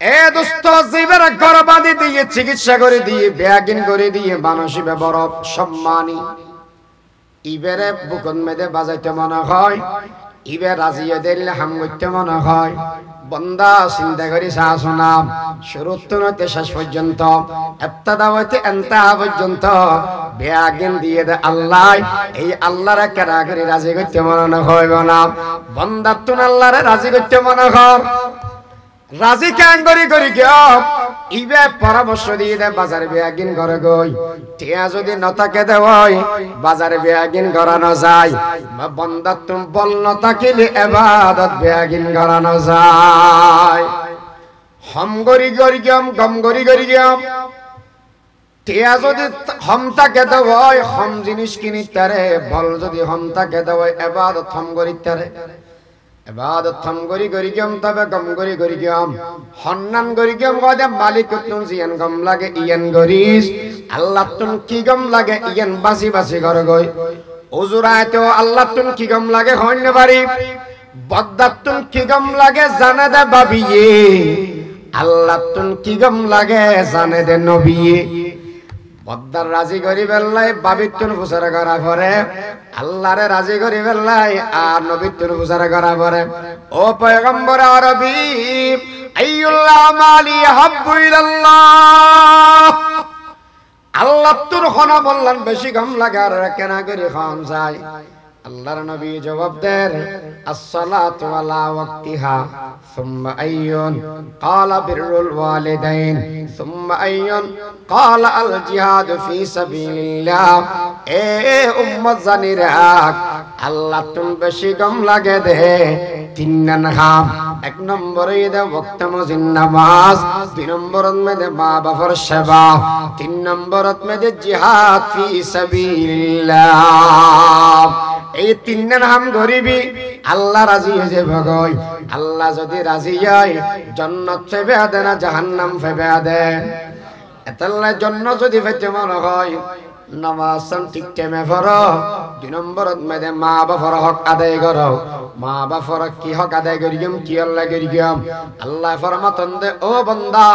এ দোস্ত জীবের গর্বাদি দিয়ে চিকিৎসা করে দিয়ে ব্যাগিন করে দিয়ে মানসিক বড় সম্মানী ইবেরে বুকন মেদে বাজাইতে মনে হয় ইবে রাজিয়ে দিলে হাম করতে মনে হয় বন্দা চিন্তা করি শাসনাম শুরু হতে শেষ পর্যন্ত এত্তাদা হইতে এন্তা পর্যন্ত ব্যাগিন দিয়ে দে আল্লাহ এই আল্লাহরে কেরা করে রাজি করতে মনে হইব না বন্দা তুন আল্লাহরে রাজি করতে মনে হয় রাজি কেন করি করি গিয়া ইবে পরামর্শ দিয়ে দে বাজার ব্যাগিন ঘরে গই টিয়া যদি নতাকে দেওয়াই বাজার ব্যাগিন করানো যায় বন্দা তুমি বল নতাকিলে এবাদত ব্যাগিন করানো যায় হম গরি গরি গিয়াম গম গরি গরি গিয়াম টিয়া যদি হমতাকে দেওয়াই হম জিনিস কিনি তারে বল যদি হমতাকে দেওয়াই এবাদত হম গরি তারে ইবাদত থম গরি গরি গম তবে গম গরি গরি গম হন্নান গরি গম গদে মালিক তুন জিয়ান গম লাগে ইয়ান গরিস আল্লাহ তুন কি গম লাগে ইয়ান বাসি বাসি গর গই ওজুরায়তো আল্লাহ তুন কি গম লাগে হইনে বাড়ি বদ্দাত তুন কি গম লাগে জানে দে বাবিয়ে আল্লাহ তুন কি গম লাগে জানে দে নবিয়ে বদ্দার রাজি করি বেল্লাই বাবিত্তুন ফুসারা করা পরে আল্লাহরে রাজি করি বেল্লাই আর নবিত্তুন ফুসারা করা পরে ও পয়গম্বর আরবি আইয়ুল্লাহ মালি হাব্বু ইলাল্লাহ আল্লাহ তুর খনা বললেন বেশি গম লাগার কেনা করি খান যায় আল্লাহর নবী জবাব দেন আসসালাতু আলা ওয়াক্তিহা সুম্মা আইয়ুন ক্বালা বিররুল ওয়ালিদাইন সুম্মা আইয়ুন ক্বালা আল জিহাদু ফি সাবিলিল্লাহ এ উম্মত জানি রাখ আল্লাহ তুম বেশি গম লাগে দে তিন খাম এক নম্বরে দে ওয়াক্ত মুজিন নামাজ দুই নম্বরত মে দে মা বাবার সেবা তিন নম্বরত মে দে জিহাদ ফি সাবিলিল্লাহ এই তিন নাম গরিবি আল্লাহ রাজি হয়ে ভগই আল্লাহ যদি রাজি হয় জান্নাত ফেবে দেয় না জাহান্নাম ফেবে দেয় এতলা জান্নাত যদি পেতে মনে হয় নামাজ ঠিক টাইমে পড়ো দুই নম্বরত মেদে মা বাবার হক আদায় করো মা বাবার কি হক আদায় করিম কি আল্লাহ করিম আল্লাহ ফরমাতন দে ও বান্দা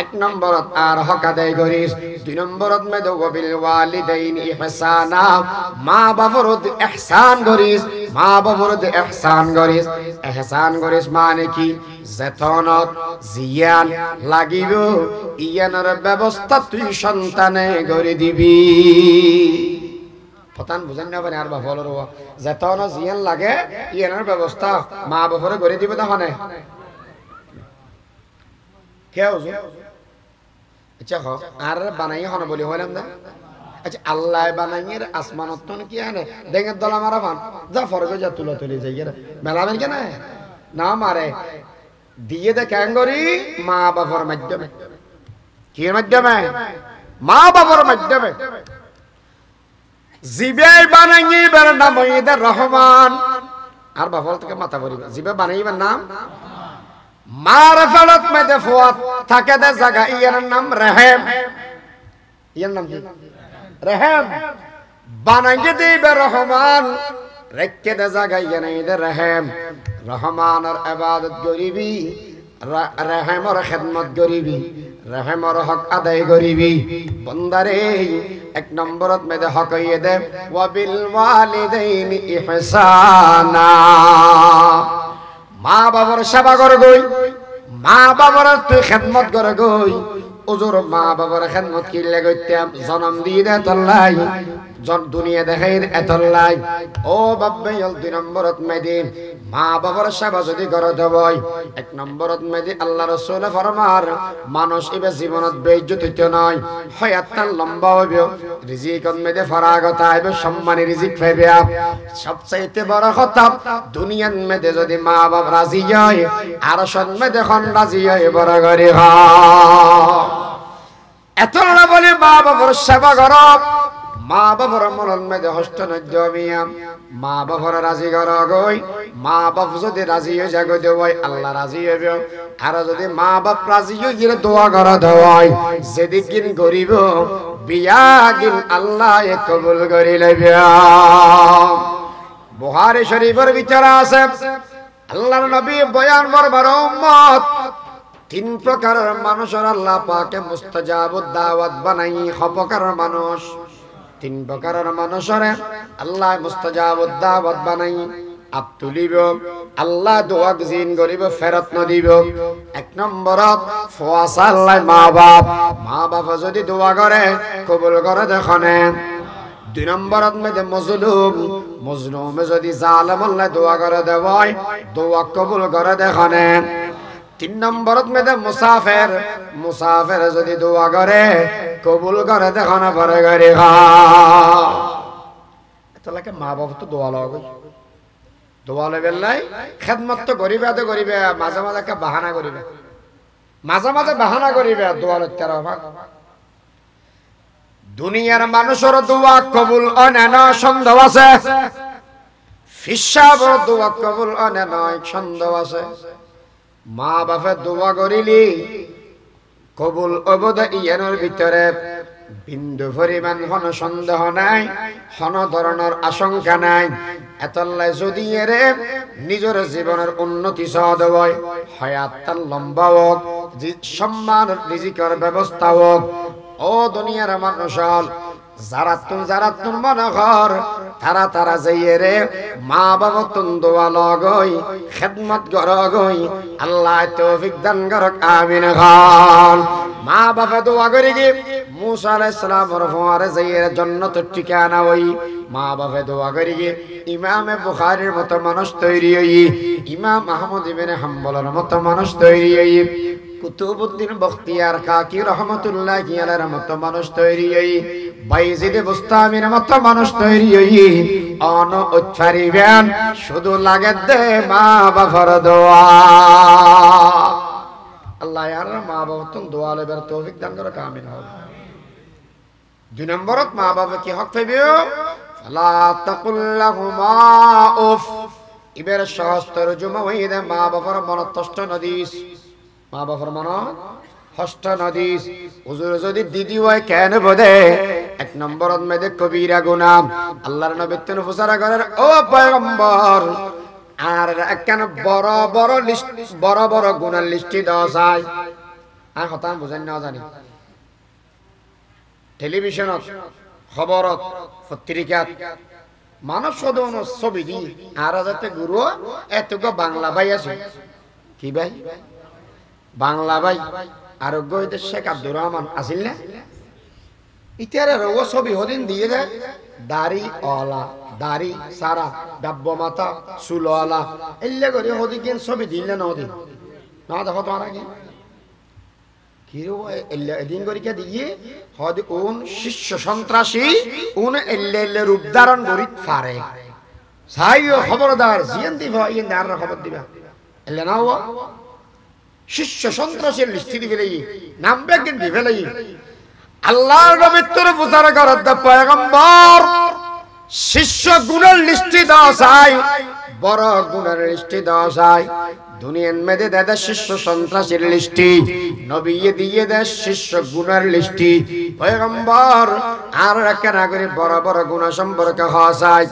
এক নম্বরত আর হক আদায় করিস দুই নম্বরত মেদে ওয়াবিল ওয়ালিদাইন ইহসানা মা বাবার ইহসান করিস মা বাবার ইহসান করিস মানে কি যেতনত জিয়ান লাগিব ইয়ানোর ব্যবস্থা তুই সন্তানে করে দিবি পতান বুঝেন না পারে আর বাফলর যেতন জিয়ান লাগে ইয়ানোর ব্যবস্থা মা বাপরে করে দিবে তখন কেউ আচ্ছা আর বানাই হন বলি হইলাম না আচ্ছা আল্লাহ বানাইয়ের আসমানত কি আনে ডেঙ্গের দলা মারা ফান যা ফরগে যা তুলা তুলি যাই মেলাবেন কেন না মারে দিয়ে দে ক্যাঙ্গরি মা বাবার মাধ্যমে কি মাধ্যমে মা বাবার মাধ্যমে জিবে বানাইবার নাম ঈদের রহমান আর বাবার থেকে মাথা পড়িবে জিবে বানাইবার নাম মারফালত মেদে ফুয়াত থাকে দে জায়গা ইয়ার নাম রহিম ইয়ার নাম কি রহিম বানাইয়ে দিবে রহমান রেখে দে জায়গা ইয়ার ঈদের রহিম রহমানের ইবাদত করিবি রহিমের খিদমত করিবি রহিমের হক আদায় করিবি বান্দারে এক নম্বরত মেদে হক হইয়ে দে ওয়াবিল ওয়ালিদাইনি ইহসানা মা বাবার সেবা কর গই মা বাবার তুই খিদমত কর গই ওজোর মা বাবার খিদমত কিলে গইতাম জন্ম দিয়ে দে তল্লাই দুনিয়া দেখাই এতল্লাই ও বাব্বে দুই নম্বরত মেদি মা বাবার সেবা যদি করে দেবই এক নম্বরত মেদি আল্লাহ রাসূল ফরমার মানুষ ইবে জীবনত বেইজ্জত হইতে নয় হায়াতটা লম্বা হইবে রিজিকত মেদে ফরাগত আইবে সম্মানী রিজিক পাইবে সবচাইতে বড় কথা দুনিয়ার মেদে যদি মা বাপ রাজি হয় আর সন মেদে খন রাজি হয় বড় করে হয় এতলা বলে মা বাবার সেবা করো মা বাবার মরণ মেদে হস্ত নদ্যমিয়াম মা বাবার রাজি কর গই মা বাপ যদি রাজি হয়ে যাগো দেওয়াই আল্লাহ রাজি হইব আর যদি মা বাপ রাজি হয়ে গেলে দোয়া করা দেওয়াই যেদিন গরিব বিয়া গিন আল্লাহ কবুল করে লইবে বুখারী শরীফের বিচার আছে আল্লাহর নবী বয়ান করবার উম্মত তিন প্রকারের মানুষের আল্লাহ পাকে মুস্তাজাবুদ দাওয়াত বানাই হপকারের মানুষ তিন প্রকারের মানুষের আল্লাহ মুস্তাজাবুদ দাওয়াত বানাই আপ তুলিব আল্লাহ দোয়া জিন করিব ফেরত নদিব এক নম্বরত ফওয়াসা আল্লাহ মা বাপ যদি দোয়া করে কবুল করে দেখনে দুই নম্বরত মধ্যে মজলুমে যদি জালেম আল্লাহ দোয়া করে দেওয়ায় দোয়া কবুল করে দেখনে তিন নম্বরত মধ্যে মুসাফের যদি দোয়া করে কবুল করে দেখানো পরে গাড়ি তাহলে মা বাবা তো দোয়া লাগে দোয়া লেবেল নাই খেদমত তো করিবে মাঝে মাঝে একটা বাহানা করিবে দোয়া লইতে দুনিয়ার মানুষের দোয়া কবুল অনেন সন্দেহ আছে ফিসাবর দোয়া কবুল অনেন সন্দেহ আছে মা বাপে দোয়া করিলি কবুল অবদ ইয়ানোর ভিতরে বিন্দু পরিমাণ কোন সন্দেহ নাই কোন ধরনের আশঙ্কা নাই এতলাই যদি এরে নিজের জীবনের উন্নতি সহজ হয় হায়াত তার লম্বা হোক সম্মান রিজিকের ব্যবস্থা হোক ও দুনিয়ার মানুষ যারা তুন মনে কর তারা যাইয়ে রে মা বাবা তুন দোয়া লগই খেদমত গরগই আল্লাহ তৌফিক দান করক আমিন খান মা বাবা দোয়া করি কি মুসা আলাইহিস সালামের ফোয়ারে যাইয়ে জান্নাতের ঠিকানা ওই মা বাবা দোয়া করি কি ইমামে বুখারীর মতো মানুষ তৈরি হই ইমাম আহমদ ইবনে হাম্বলের মতো মানুষ তৈরি হই কুতুবউদ্দিন বখতিয়ার কাকি রহমাতুল্লাহি আলাইহির মতো মানুষ তৈরি হই বাইজিদ বুস্তামির মতো মানুষ তৈরি হই অন উচ্চারিবেন শুধু লাগে দে মা বাবার দোয়া আল্লাহ আর মা বাবা তো দোয়া লেবার তৌফিক দান করে কামিল হবে দুই নম্বরত মা বাবা কি হক পাইবে লা তাকুল লাহুমা উফ ইবের সহস্ত্র জমা হইদে মা বাবার মন কষ্ট নদিস মা বাবার মন হষ্ট নদিস হুজুর যদি দিদি হয় কেন বদে এক নম্বরত মেদে কবিরা গুনাহ আল্লাহর নবী তেন ফুসারা করেন ও পয়গম্বর আর একখান বড় বড় গুনার লিস্টি দেওয়া যায় আর হতান বুঝেন না জানি টেলিভিশনত খবরত পত্রিকাত মানব সদন ছবি দি আর যাতে গুরু এতক বাংলা ভাই আছে কি ভাই বাংলা ভাই আরোগ্য হইতে শেখ আব্দুর রহমান আসিল না ইতারে রোগ ছবি হদিন দিয়ে দেয় দাড়ি সারা ডাব্ব মাথা চুলওয়ালা এলে করে হদিন ছবি দিলে না হদিন না দেখো তোমার আগে এদিন করে দিয়ে হদি উন শিষ্য সন্ত্রাসী উন এলে রূপ ধারণ করি পারে সাইও খবরদার জিয়ান দিবা ইয়ে নার খবর দিবা এলে না হওয়া শিষ্য সন্ত্রাসীর লিস্টি দিবে নাম বেগিন দিবে আল্লাহর নবী তোর প্রচার করার পয়গম্বর শিষ্য গুণের লিস্টি দেওয়া যায় বড় গুণের লিস্টি দেওয়া যায় দুনিয়ার মেদে দাদা শিষ্য সন্ত্রাসীর লিস্টি নবী দিয়ে দেয় শিষ্য গুণের লিস্টি পয়গম্বর আর একটা নাগরি বড় বড় গুণ সম্পর্কে হওয়া যায়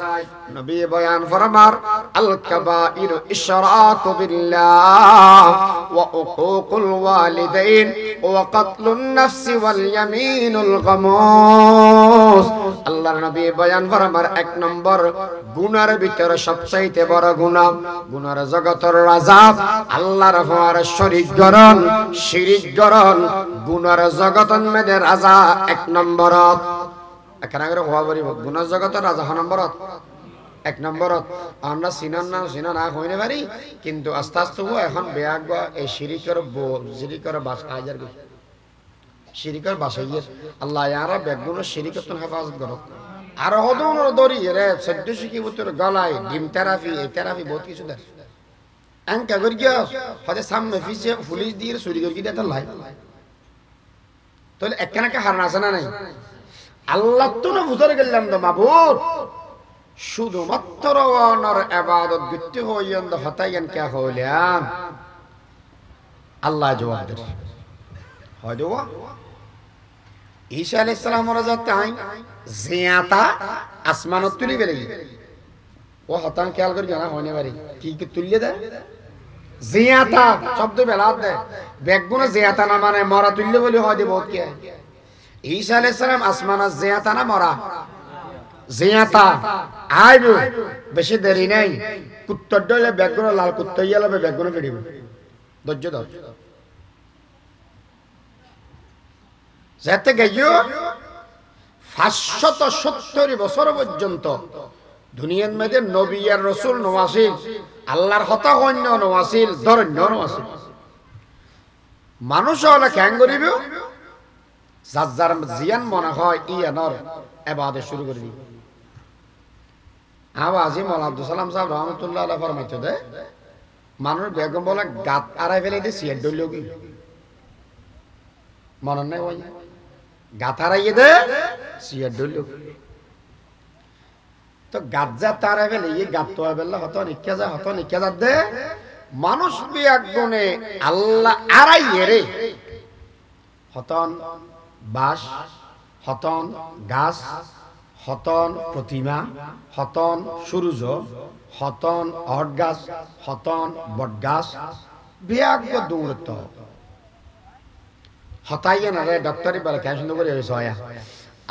নবী বয়ান ফরমার আল কাবাইর ইশরাকু বিল্লাহ ওয়া উকুকুল ওয়ালিদাইন ওয়া কাতলুন নাফসি ওয়াল ইয়ামিনুল গামুস আল্লাহর নবী বয়ান ফরমার এক নম্বর গুনার ভিতরে সবচাইতে বড় গুনার জগতের রাজা আল্লাহর হওয়ার শিরিক গরণ গুনার জগতের মেদে রাজা এক নম্বরত এখানে হওয়া বলিব গুনার জগতের রাজা নম্বরত এক নম্বরত আমরা চিনা না হইতে পারি কিন্তু আস্তে আস্তে এখন বেয়াগ এই শিরিকের বাসাইয়ের আল্লাহ ইয়ারা বেগুন শিরিকতন হেফাজত করো আর হদন দরি রে 1400 কি বছর গলায় ডিম থেরাপি এই থেরাপি বহুত কিছু দেয় আঙ্কা করি গিয়া হতে সামনে ফিসে পুলিশ দিয়ে চুরি করি দিয়ে লাই তাহলে একখানাকে হার আছে না নাই আল্লাহ তো না বুঝতে গেলাম তো মাবুদ শুধুমাত্র ওনার ইবাদত করতে হইন তো হতাইন কে হইলাম আল্লাহ জবাব দেন হয়তো ঈসা আলাইহিস সালাম রাজাতে আই জিয়াতা আসমানত তুলি গেলে ও হতান খেয়াল করে জানা হইনে পারি কি কি তুলিয়ে দেয় জিয়াতা শব্দ বেলাত দে বেগুন জিয়াতা না মানে মরা তুললে বলি হয় দিব কে ঈসা আলাইহিস সালাম আসমানা জিয়াতা না মরা জিয়াতা আইব বেশি দেরি নাই কুত্তর ডলে বেগুন লাল কুত্তা ইয়ালবে বেগুন ফিরিব ধৈর্য ধর যেতে গিয়ে 570 বছর পর্যন্ত দুনিয়ার মধ্যে নবী আর রাসূল নওয়াসিল আল্লাহর হতা অন্য নওয়াসিল ধরন্য নওয়াসিল মানুষ হলে কেন করিব যার যার জিয়ান মনে হয় ইয়ানর ইবাদত শুরু করে দিব আওয়াজি মাওলানা আব্দুল সালাম সাহেব রহমাতুল্লাহ আলাইহি ফরমাইতে দে মানুষ বেগম বলে গাত আড়াই ফেলে দিয়ে সিয়ার ডলিও কি মনে নাই ওই গাত আড়াইয়ে দে সিয়ার ডলিও তো গাত যা তারা ফেলে এই গাত তো বেলা হত নিকা যা দে মানুষ বিয়াগুনে আল্লাহ আড়াইয়ে রে হতন বাস হতন গাছ হতন প্রতিমা হতন সূর্য হতন অট গাছ হতন বট গাছ বিয়াগ্য দৌড়ত হতাইয়ে না রে ডক্টরি বলে কেন সুন্দর করে হয়েছে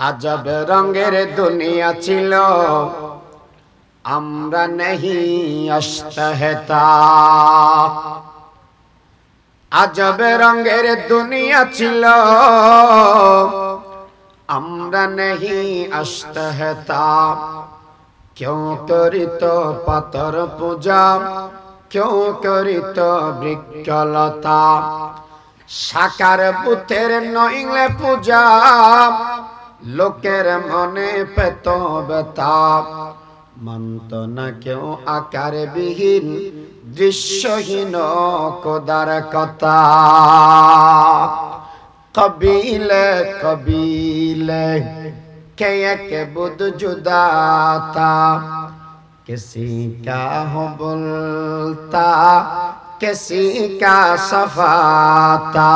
আজব রঙের দুনিয়া ছিল আমরা নেহি আশতাহতা আজব রঙের দুনিয়া ছিল আমরা নেহি আশতাহতা क्यों करित पातर पूजा क्यों करित बृक्षलता साकार बुथेर नइले पूजा लोकेर मने पेत बेता माনত ना क्यों आकार विहीन दृश्यहीन कोदार कथा कबीले कबीले के एक बुद जुदा था किसी का हो बोलता किसी का सफा था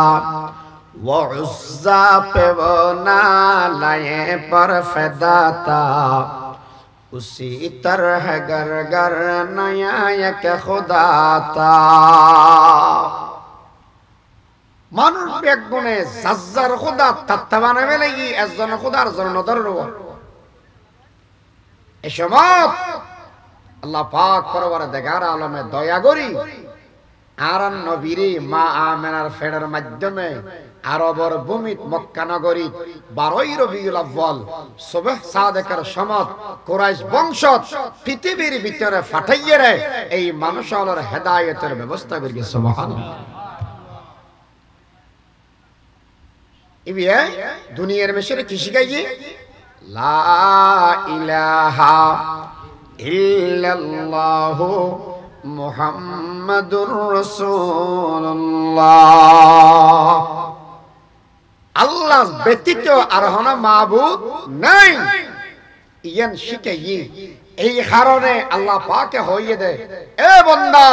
वो उस्सा पे वो नालाए पर फिदा था उसी तरह गर गर नया एक खुदा था মানুষ বেগুনে সাজ্জার খোদা তাত্তাবানে বেলে কি একজন খোদার জন্য ধরব এই সময় আল্লাহ পাক পরবার দেখার আলমে দয়া করি আর নবীরে মা আমেনার ফেডার মাধ্যমে আরবর ভূমিত মক্কা নগরী 12 রবিউল আউয়াল সুবহ সাদেকের সমত কুরাইশ বংশ পৃথিবীর ভিতরে ফাটাইয়ে রে এই মানুষের হেদায়েতের ব্যবস্থা করি সুবহানাল্লাহ ইবিয়া দুনিয়ার মেশরে কি শিখাইয়ে লা ইলাহা ইল্লাল্লাহু মুহাম্মাদুর রাসূলুল্লাহ আল্লাহ ব্যতীত আর কোনো মাবুদ নাই ইয়ান শিখাইয়ে এই কারণে আল্লাহ পাকে হইয়ে দে এ বান্দা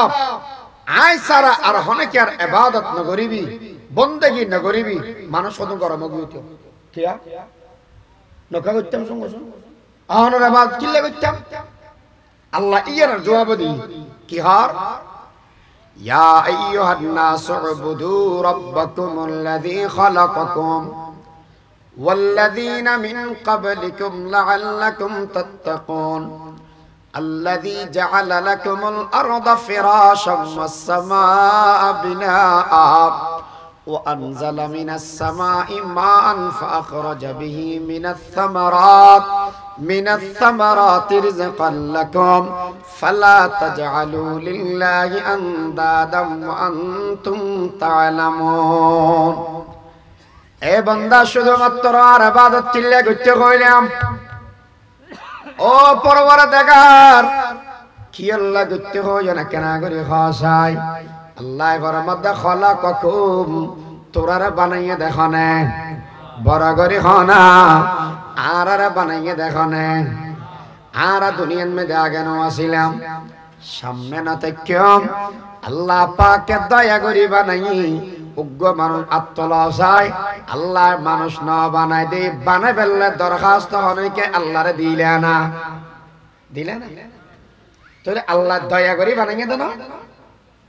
আই সারা আর হনে কি আর ইবাদত না করিবি বন্দেগি না করিবি মানুষ কত গরম গইত কিয়া নকা করতাম সঙ্গ আহনের ইবাদত কিল্লে করতাম আল্লাহ ইয়ার জবাব দি কি হার ইয়া আইয়ুহান নাসু উবুদু রাব্বাকুমুল্লাযী খালাকাকুম ওয়াল্লাযীনা মিন ক্বাবলিকুম লাআল্লাকুম তাত্তাকুন الذي جعل لكم الأرض فراشا والسماء بناء وأنزل من السماء ماء فأخرج به من الثمرات رزقا لكم فلا تجعلوا لله أندادا وأنتم تعلمون এ বান্দা শুধুমাত্র আর ইবাদত চিল্লে করতে কইলাম ও পরওয়ারদিগার কি আল্লাহ করতে হয় না কেন করে খাসাই আল্লাহ ফরমাদ খালাকাকুম তোরারে বানাইয়ে দেখনে বড় করে খানা আরারে বানাইয়ে দেখনে আরা দুনিয়ার মধ্যে আগে ন আসিলাম সামনে না তেকম আল্লাহ পাকে দয়া করি বানাই উগ্র মানুষ আত্মলসাই আল্লাহ মানুষ না বানাই দে বানাই ফেললে দরখাস্ত হনকে আল্লাহরে দিলে না তোরে আল্লাহ দয়া করি বানাইয়ে দেন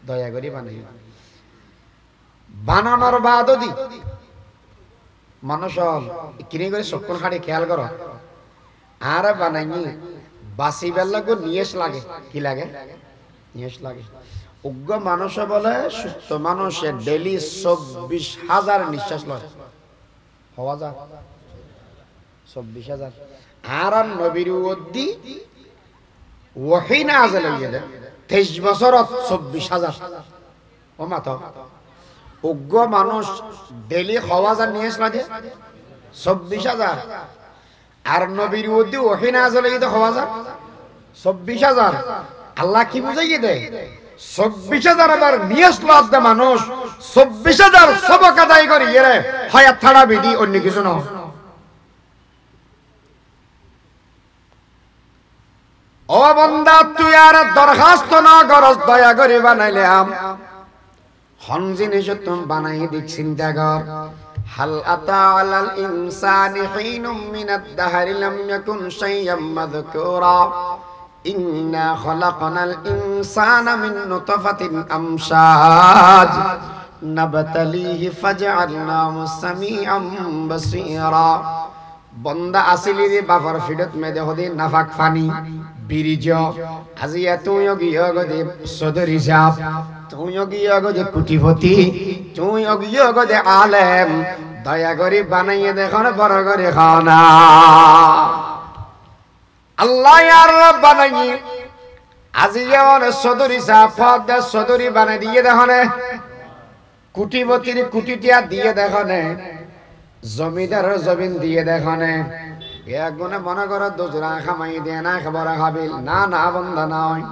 দয়া করে বানাই বানানোর বাদও দি মানুষ কিনে করে চক্ষুন খাড়ি খেয়াল করো আর বানাইনি বাসি বেলা গো নিয়েস লাগে কি লাগে নিয়েস লাগে উগ্র মানুষ বলে সুস্থ মানুষের ডেলি 24,000 নিঃশ্বাস লয় হওয়া যায় 24,000 আর নবীর উদ্দি ওয়াহি নাযিল হইলে 23 বছরত 24,000 ও মাথা উগ্র মানুষ ডেলি হওয়া যায় নিয়েস লাগে 24,000 আর নবীর উদ্দি ওয়াহি নাযিল হইলে হওয়া যায় 24,000 আল্লাহ কি বুঝাইয়ে দেয় 24,000 আবার নিয়েস লাগতে মানুষ 24,000 সবক আদায় করি এরে হায়াত ছাড়া বিধি অন্য কিছু না ও বান্দা তুই আর দরখাস্ত না করস দয়া করে বানাইলাম হন জিনিস তুমি বানাই দিক চিন্তা কর হাল আতা আলাল ইনসানি হিনুম মিনাদ দাহরি লাম ইয়াকুন শাইয়্যাম মাযকুরা ইন্না খলাকনাল ইনসানা মিন নুতফাতিন আমশাজ নাবতালিহি ফাজআলনাহু সামিআম বাসীরা বন্দা আসিলির বাফার ফিডত মেদে হদি নাফাক ফানি বিরিজ আজিয়া তুই গিয়ে গদে সদর হিসাব তুই গিয়ে গদে কুটিপতি তুই গিয়ে গদে আলেম দয়া করে বানাইয়ে দেখুন বড় করে খানা আল্লাহ আর বানাই আজিয়া সদর হিসাব পদ সদরি বানাই দিয়ে দেখনে কুটিপতির কুটিটিয়া দিয়ে দেখনে জমিদারের জমিন দিয়ে দেখনে একগুণে মনে করো দুজরা খামাই দিয়ে না খবর খাবিল না না বন্ধা নয়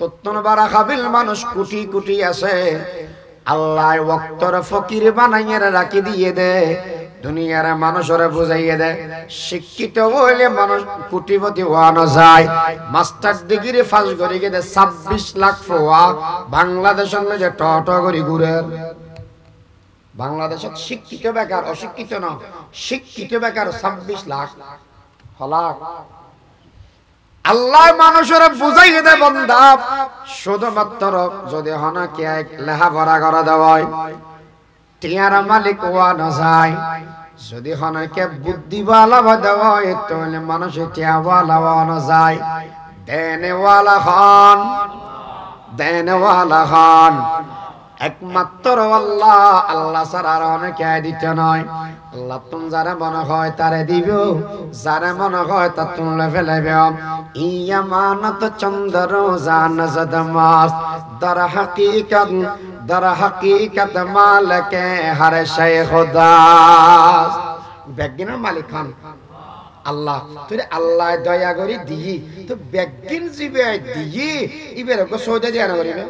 তত্তন বারা খাবিল মানুষ কুটি কুটি আছে আল্লাহ ওয়াক্তর ফকির বানাইয়ে রাখি দিয়ে দে দুনিয়ার মানুষের বুঝাইয়ে দে শিক্ষিত হইলে মানুষ কোটিপতি হওয়ানো যায় মাস্টার ডিগ্রি পাস করে গেলে 26 লাখ ফোয়া বাংলাদেশের যে টট করি ঘুরে বাংলাদেশত শিক্ষিত বেকার অশিক্ষিত না শিক্ষিত বেকার 26 লাখ হলাক আল্লাহ মানুষের বুঝাইয়ে দে বান্দা শুধুমাত্র যদি হনাকে লেখাপড়া করা দেওয়ায় টিয়ার মালিক হওয়া না যায় যদি হনাকে বুদ্ধিওয়ালা দেওয়ায় তাহলে মানুষের টিয়াওয়ালা হওয়া না যায় দেনেওয়ালা খান একমাত্র আল্লাহ আল্লাহ ছাড়া আর অনেকে দিতে নয় আল্লাহ তুমি যারা মনে হয় তারে দিব যারা মনে হয় তা তুমি ফেলাইবে ইয়ামানত চন্দ্র জান জদমাস দর হাকিকত মালকে হর শায় খুদা বেগিনের মালিক খান আল্লাহ তুই আল্লাহ দয়া করি দিই তো বেগিন জিবে দিই ইবের কো সৌদা দিয়া না করিবে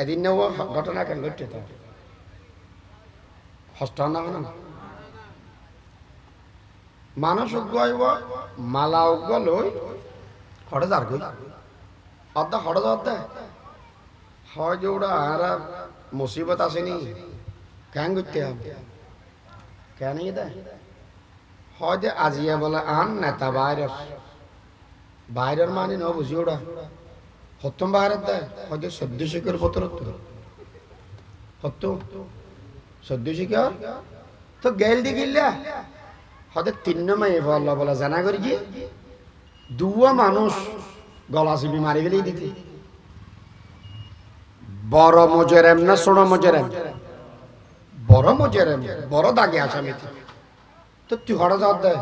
এদিন ঘটনা কেন ঘটছে তো হস্ত না মানুষ উগ্র মালা উগ্র লই হড়ে যার গই অর্ধা হড়ে যাওয়ার হয় যে ওরা আর মুসিবত আসেনি কেন করতে হবে কেন হয় যে আজিয়া বলে আন নেতা বাইরের মানে ন বুঝি ওরা হত্যম বাইরের দেয় হয়তো 14 শিখের পত্র হত্য 14 শিখর তো গেল দি গিল্লা হয়তো 3 মাই বলা বলা জানা করি কি দুয়া মানুষ গলা চিপি মারি ফেলেই দিতে বড় মুজরেম না ছোট মুজরেম বড় দাগে আসামি তো তুই হড়া যাওয়ার দেয়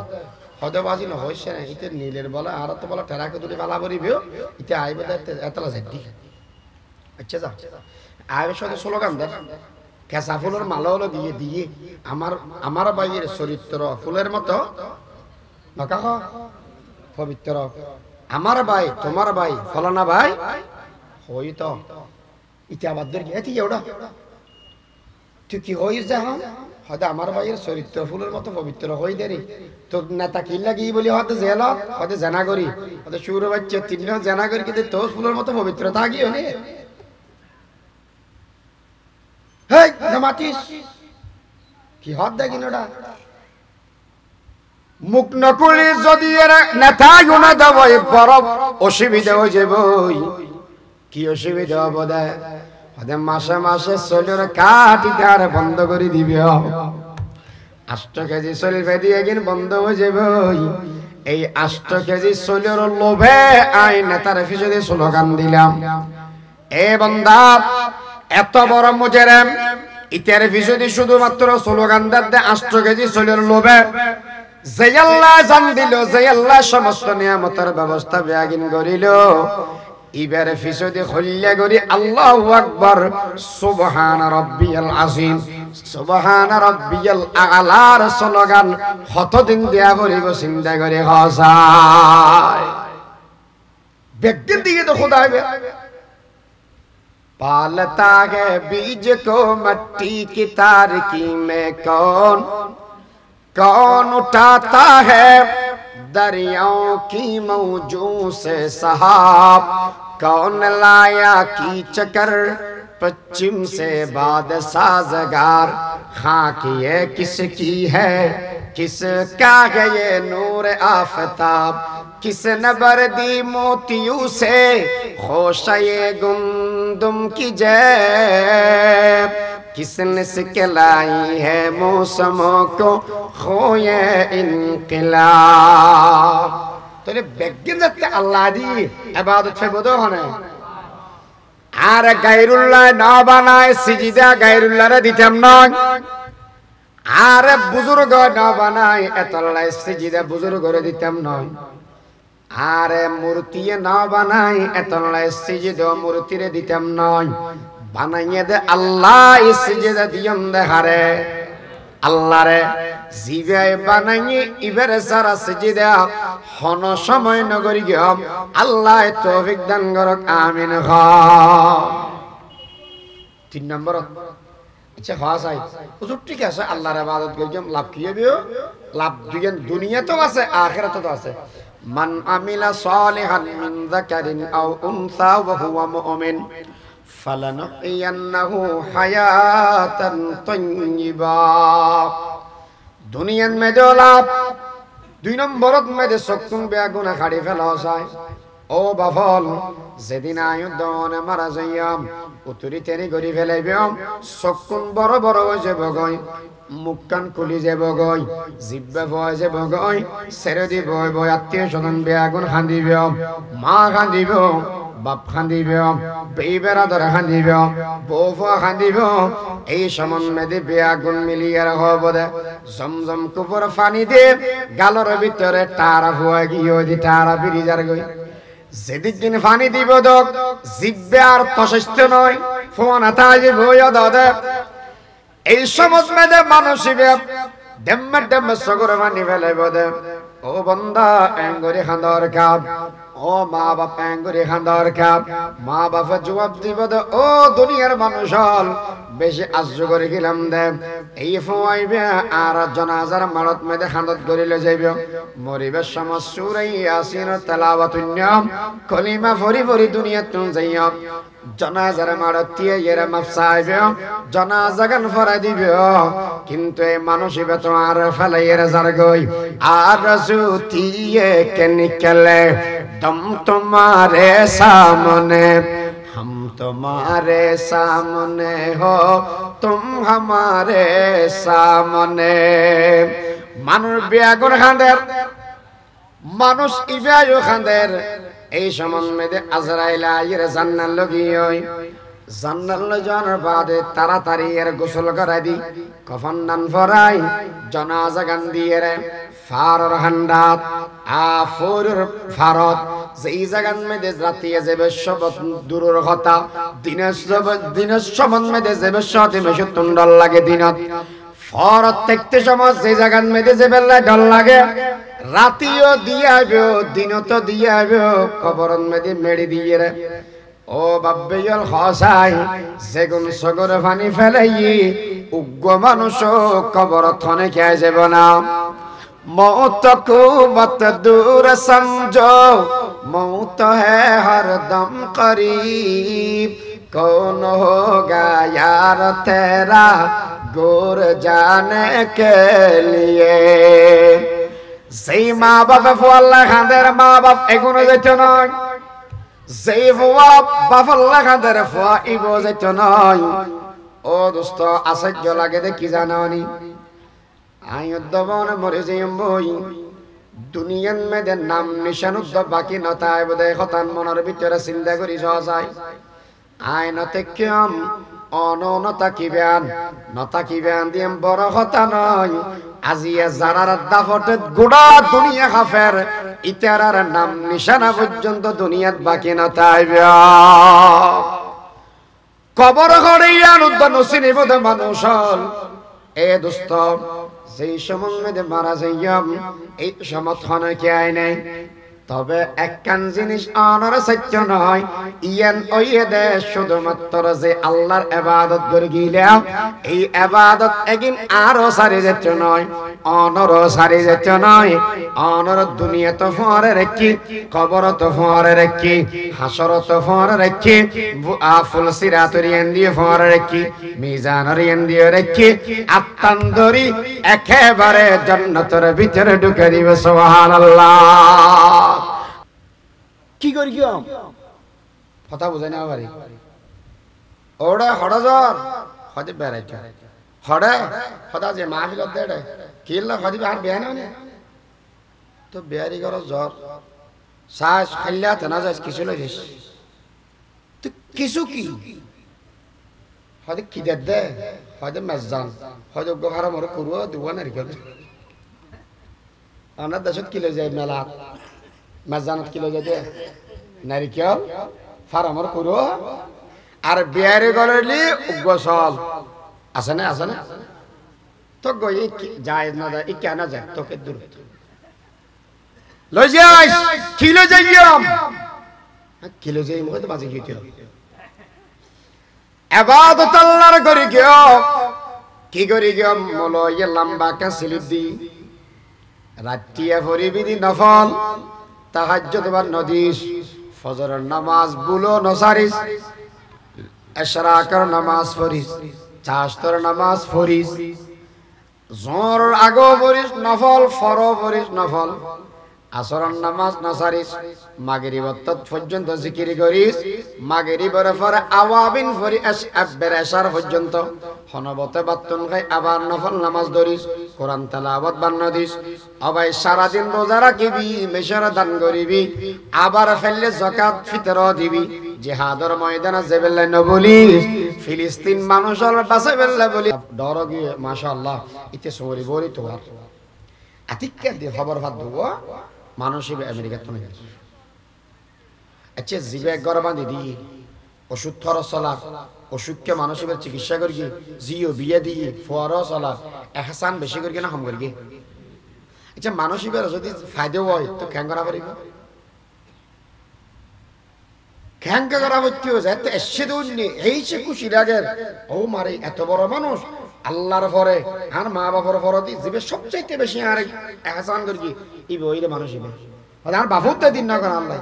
হয়তো বাজি না হয়েছে না ইতে নীলের বলে আর তো বলে টেরাকে তুলি পালা বলিবিও ইতে আইব এতলা যাই আচ্ছা যা আইবের সাথে স্লোগান দেয় কেঁচা ফুলের মালা হলো দিয়ে দিয়ে আমার বাইয়ের চরিত্র ফুলের মতো নকা পবিত্র আমার ভাই তোমার ভাই ফলানা ভাই হই তো ইতে আবার ধরে এটি ওটা তুই কি হইস যা হয়তো আমার ভাইয়ের চরিত্র ফুলের মতো পবিত্র হই দেরি তোর নেতা কি লাগি বলি হয়তো জেল হয়তো জানা করি হয়তো সুর বাচ্চা 3 জানা করি কিন্তু তোর ফুলের মতো পবিত্র থাকি হলে হেই নামাতিস কি হদ দেখি ওটা মুখ নকুলি যদি এর নেতা গুণা দেবই বড় অসুবিধা হয়ে যাবে কি অসুবিধা হবো দে মাসে মাসে চলের কাটিতে আর বন্ধ করে দিবে 8 কেজি চল ফেদি একদিন বন্ধ হয়ে যাবে এই 8 কেজি চলের লোভে আই নেতার পিছনে স্লোগান দিলাম এ বান্দা এত বড় মুজরিম ইতার পিছনে শুধুমাত্র স্লোগান দিতে 8 কেজি চলের লোভে যে আল্লাহ জান দিল যে আল্লাহ সমস্ত নিয়ামতের ব্যবস্থা বেয়াগিন করিল ইবার ফিসদে খল্লা করি আল্লাহু আকবার সুবহান রাব্বিয়াল আযীম সুবহান রাব্বিয়াল আ'লার স্লোগান কতদিন দেয়া করিব চিন্তা করে হসায় ব্যক্তি দিকে তো খোদা হবে पालता है बीज को मट्टी की तारकी में कौन उठाता है दरियाओं की मौजों से सहाब कौन लाया की चकर पश्चिम से बाद साजगार खाक ये किसकी है किसका है ये नूर आफताब किसने बरदी मोतियों से खोशये गुंदुम की जैब किसने सिखलाई है मौसमों को खोए इनकलाब तो ये बेगिन जाते अल्लाह दी इबादत से बोलो होने आर गायरुल्लाह ना बनाए सिजिदा गायरुल्लाह रे दितम ना आर बुजुर्ग ना बनाए एतल्लाह सिजिदा बुजुर्ग रे दितम ना आरे मूर्ति ना बनाए एतल्लाह सिजिदा मूर्ति रे दितम ना बनाइए दे अल्लाह सिजिदा दियम दे हारे अल्लाह रे जीवे बनाइए इबरे सारा सिजिदा होनो समय नगरी गम अल्लाह तौफीक दान करक आमीन खा 3 नंबर अच्छा खास आई हुजूर ठीक है अल्लाह रे इबादत करियम लाभ किए बियो लाभ दुनिया दुनिया तो আছে आखिरत तो আছে मन अमिला सालिहान मिन ज़करिन औ उन्सा व हुवा मुमिन फलनुहयन्नहु हयातन तय्यिबा दुनिया में जो लाभ 2 নম্বরত में दे সকতুন বেগুনা খাড়ি ফেলা যায় ও বাফল যেদিন আয়ুদনে মারা যাইয়াম উতরি তেরি গরি ফেলাইবাম সকতুন বড় বড় হয়ে যাবে গয় মুখ কান খুলি যাব গয় জিহ্বা বয় যাব গয় ছেড়ে দিব বয় আত্মীয় স্বজন বেগুন খান্দিবে মা খান্দিব বাপ খান্দিবে বেইবেরাদর খান্দিবে বউফা খান্দিবে এই সমন্বয়ে বেগুন মিলিয়ে রাখব দে জমজম কুপুর পানি দে গালর ভিতরে টারা ফুয়া গিয়ে দি টারা বিরিজার গই যেদিন পানি দিব দক জিহ্বা আর তশস্ত নয় ফোন আতাজ বয় দদে এই সমন্বয়ে মানসিবে দেম্মে দেম্মে সগর পানি ফেলাইব দে ও বান্দা এঙ্গরি খান্দর কাপ ও মা বাপ এঙ্গরি খান্দর কাপ মা বাপ জবাব দিব দে ও দুনিয়ার মানুষ হল বেশি আজ্জ করে গেলাম দে এই ফুয়াইবে আর জানাজার মারত মেদে খান্দত গরিলে যাইবে মরিবে সময় সূরা ইয়াসিন তেলাওয়াতুন্নাম কলিমা ফরি ফরি দুনিয়া তুন যাইয়া জানাজার মারতিয়ে এর মাফসাইবে জানাজা গান ফরাই দিবে কিন্তু এই মানসিবে তো আর ফেলাইয়ের জার গই আর সুতিয়ে কে নিকলে तुम तुम्हारे सामने हम तुम्हारे सामने हो तुम हमारे सामने মানুষ বেগুন খান্দের মানুষ ইবায়ু খান্দের এই সমন্বয়ে আজরাইল আইরে জান্নাত লগিয়ই জান্নাত লজানোর বাদে তাড়াতাড়ি এর গোসল করাই দি কফন দান ফরাই জানাজা গান দিয়ে রে ফারর হান্ডাত আফুর ফারত যেই জাগান মেদে রাতিয়া যাবে সব দূরের কথা দিনের সমন্বয়ে যাবে সতিমে সুন্দর লাগে দিনত ফরত দেখতে সময় যে জাগান মেদে যাবে ডর লাগে রাতিও দিয়ে আইবে দিনতো দিয়ে আইবে কবরন মেদে মেড়ি দিয়ে রে ও বাব্বেয়ল খসাই যেগুন সগর পানি ফেলাই উগ্র মানুষ কবর থনে খেয়ে যাব না मौत को मत दूर समझो मौत है हर दम करीब कौन होगा यार तेरा गोर जाने के लिए সেই মা বাপ আল্লাহ খাদের মা বাপ এগুলো যেত নয় যেই ফুয়া বাফল লাগাদের ফুয়া ইবো যেত নয় ও দোস্ত আশ্চর্য লাগে দেখি জানানি আয়ুদ্ধবনে মরে যাইম বই দুনিয়ান মেয়েদের নাম নিশানুদ্দ বাকি নতায় বোধহয় হতান মনের ভিতরে চিন্তা করি যায় আইনতে কিয়ম অননতা কিবেন দিয়ে বড় কথা নয় আজিয়া জারার দাফতে গোড়া দুনিয়া কাফের ইতারার নাম নিশানা পর্যন্ত দুনিয়াত বাকি নতাইবে কবর ঘড়িয়া উদ্দ নসিনি বোধ মানুষ এ দোস্ত যেই সময় মারা যাইয়াম এই সমর্থন কে আয় নাই তবে একখান জিনিস অনর সত্য নয় ইয়ান ওয়ে দে শুধুমাত্র যে আল্লাহর ইবাদত করে গিলাম এই ইবাদত একদিন আরো সারি যেত নয় অনর সারি যেত নয় অনর দুনিয়া তো ফরে রাখি কবর তো ফরে রাখি হাসর তো ফরে রাখি আফুল সিরাতুরিয়ান দিয়ে ফরে রাখি মিজানরিয়ান দিয়ে রাখি আত্মান্দরি একেবারে জান্নাতের ভিতরে ঢুকে দিবে সুবহানাল্লাহ কি করি কি কথা বুঝাই না পারি ওড়ে হড়জর হদে বেড়াইতে হড়ে হদা যে মাহফিল দেড়ে কিল্লা হদি আর বেয়ান না তো বেয়ারি গর জ্বর শ্বাস খাইলা তেনা যাস কিছু লইছিস তো কিছু কি হদে কি দে হদে মেজান হদে গহারা মরে করুয়া দুয়া নারি করে আমার দেশত কি লই যায় মেলা মেজানত কি লই যায় নারিকেল ফার্মর করো আর বিয়ারে গলেলি গোসল আছে না তো গই যায় না যায় ই কেন যায় তোকে দূর লই যাই কি লই যাইয়াম কি লই যাই মতে বাজে গিয়ে ইবাদত আল্লাহর করি গিয়ে কি করি গিয়ে মলো ইয়ে লম্বা কা স্লিপ দি রাতিয়া ফরিবি দি নফল তাহাজ্জুদ বা নদিস ফজরের নামাজ বুলো নসারিস ইশরাকের নামাজ পড়িস চাশতর নামাজ পড়িস জোহর আগো পড়িস নফল ফরো পড়িস নফল আসরের নামাজ নসারিস মাগরিব পর্যন্ত জিকির করিস মাগরিবের পরে আওয়াবিন পড়ি এশার পর্যন্ত হনবতে বাতুন খাই আবার নফল নামাজ ধরিস কোরআন তেলাওয়াত বান্ন দিস আবার সারা দিন রোজা রাখিবি মেশর দান করিবি আবার ফেললে যাকাত ফিতর দিবি জিহাদের ময়দানে জেবেলে নবলিস ফিলিস্তিন মানুষের বাসে বেল্লে বলি ডর গিয়ে মাশাআল্লাহ ইতে সরি বলি তোমার আতিক্কা দি খবর ভাত দেবো মানুষই আমেরিকা তো নাই আচ্ছা জিবে গরবান্ধি দি ওষুধ খরচ চলা অসুখকে মানুষের চিকিৎসা করি জিও বিয়ে দিয়ে ফোয়ারো চলা এহসান বেশি করি না কম করি আচ্ছা মানুষের যদি ফায়দা হয় তো খ্যাং করা পারিব খ্যাংকা করা হচ্ছে যাতে এসে দুনি এই সে খুশি লাগে ও মারে এত বড় মানুষ আল্লাহর পরে আর মা বাবার পরে জীবে সবচাইতে বেশি আর এহসান করি এই বইরে মানুষ হবে আর বাবুতে দিন না করে আল্লাহ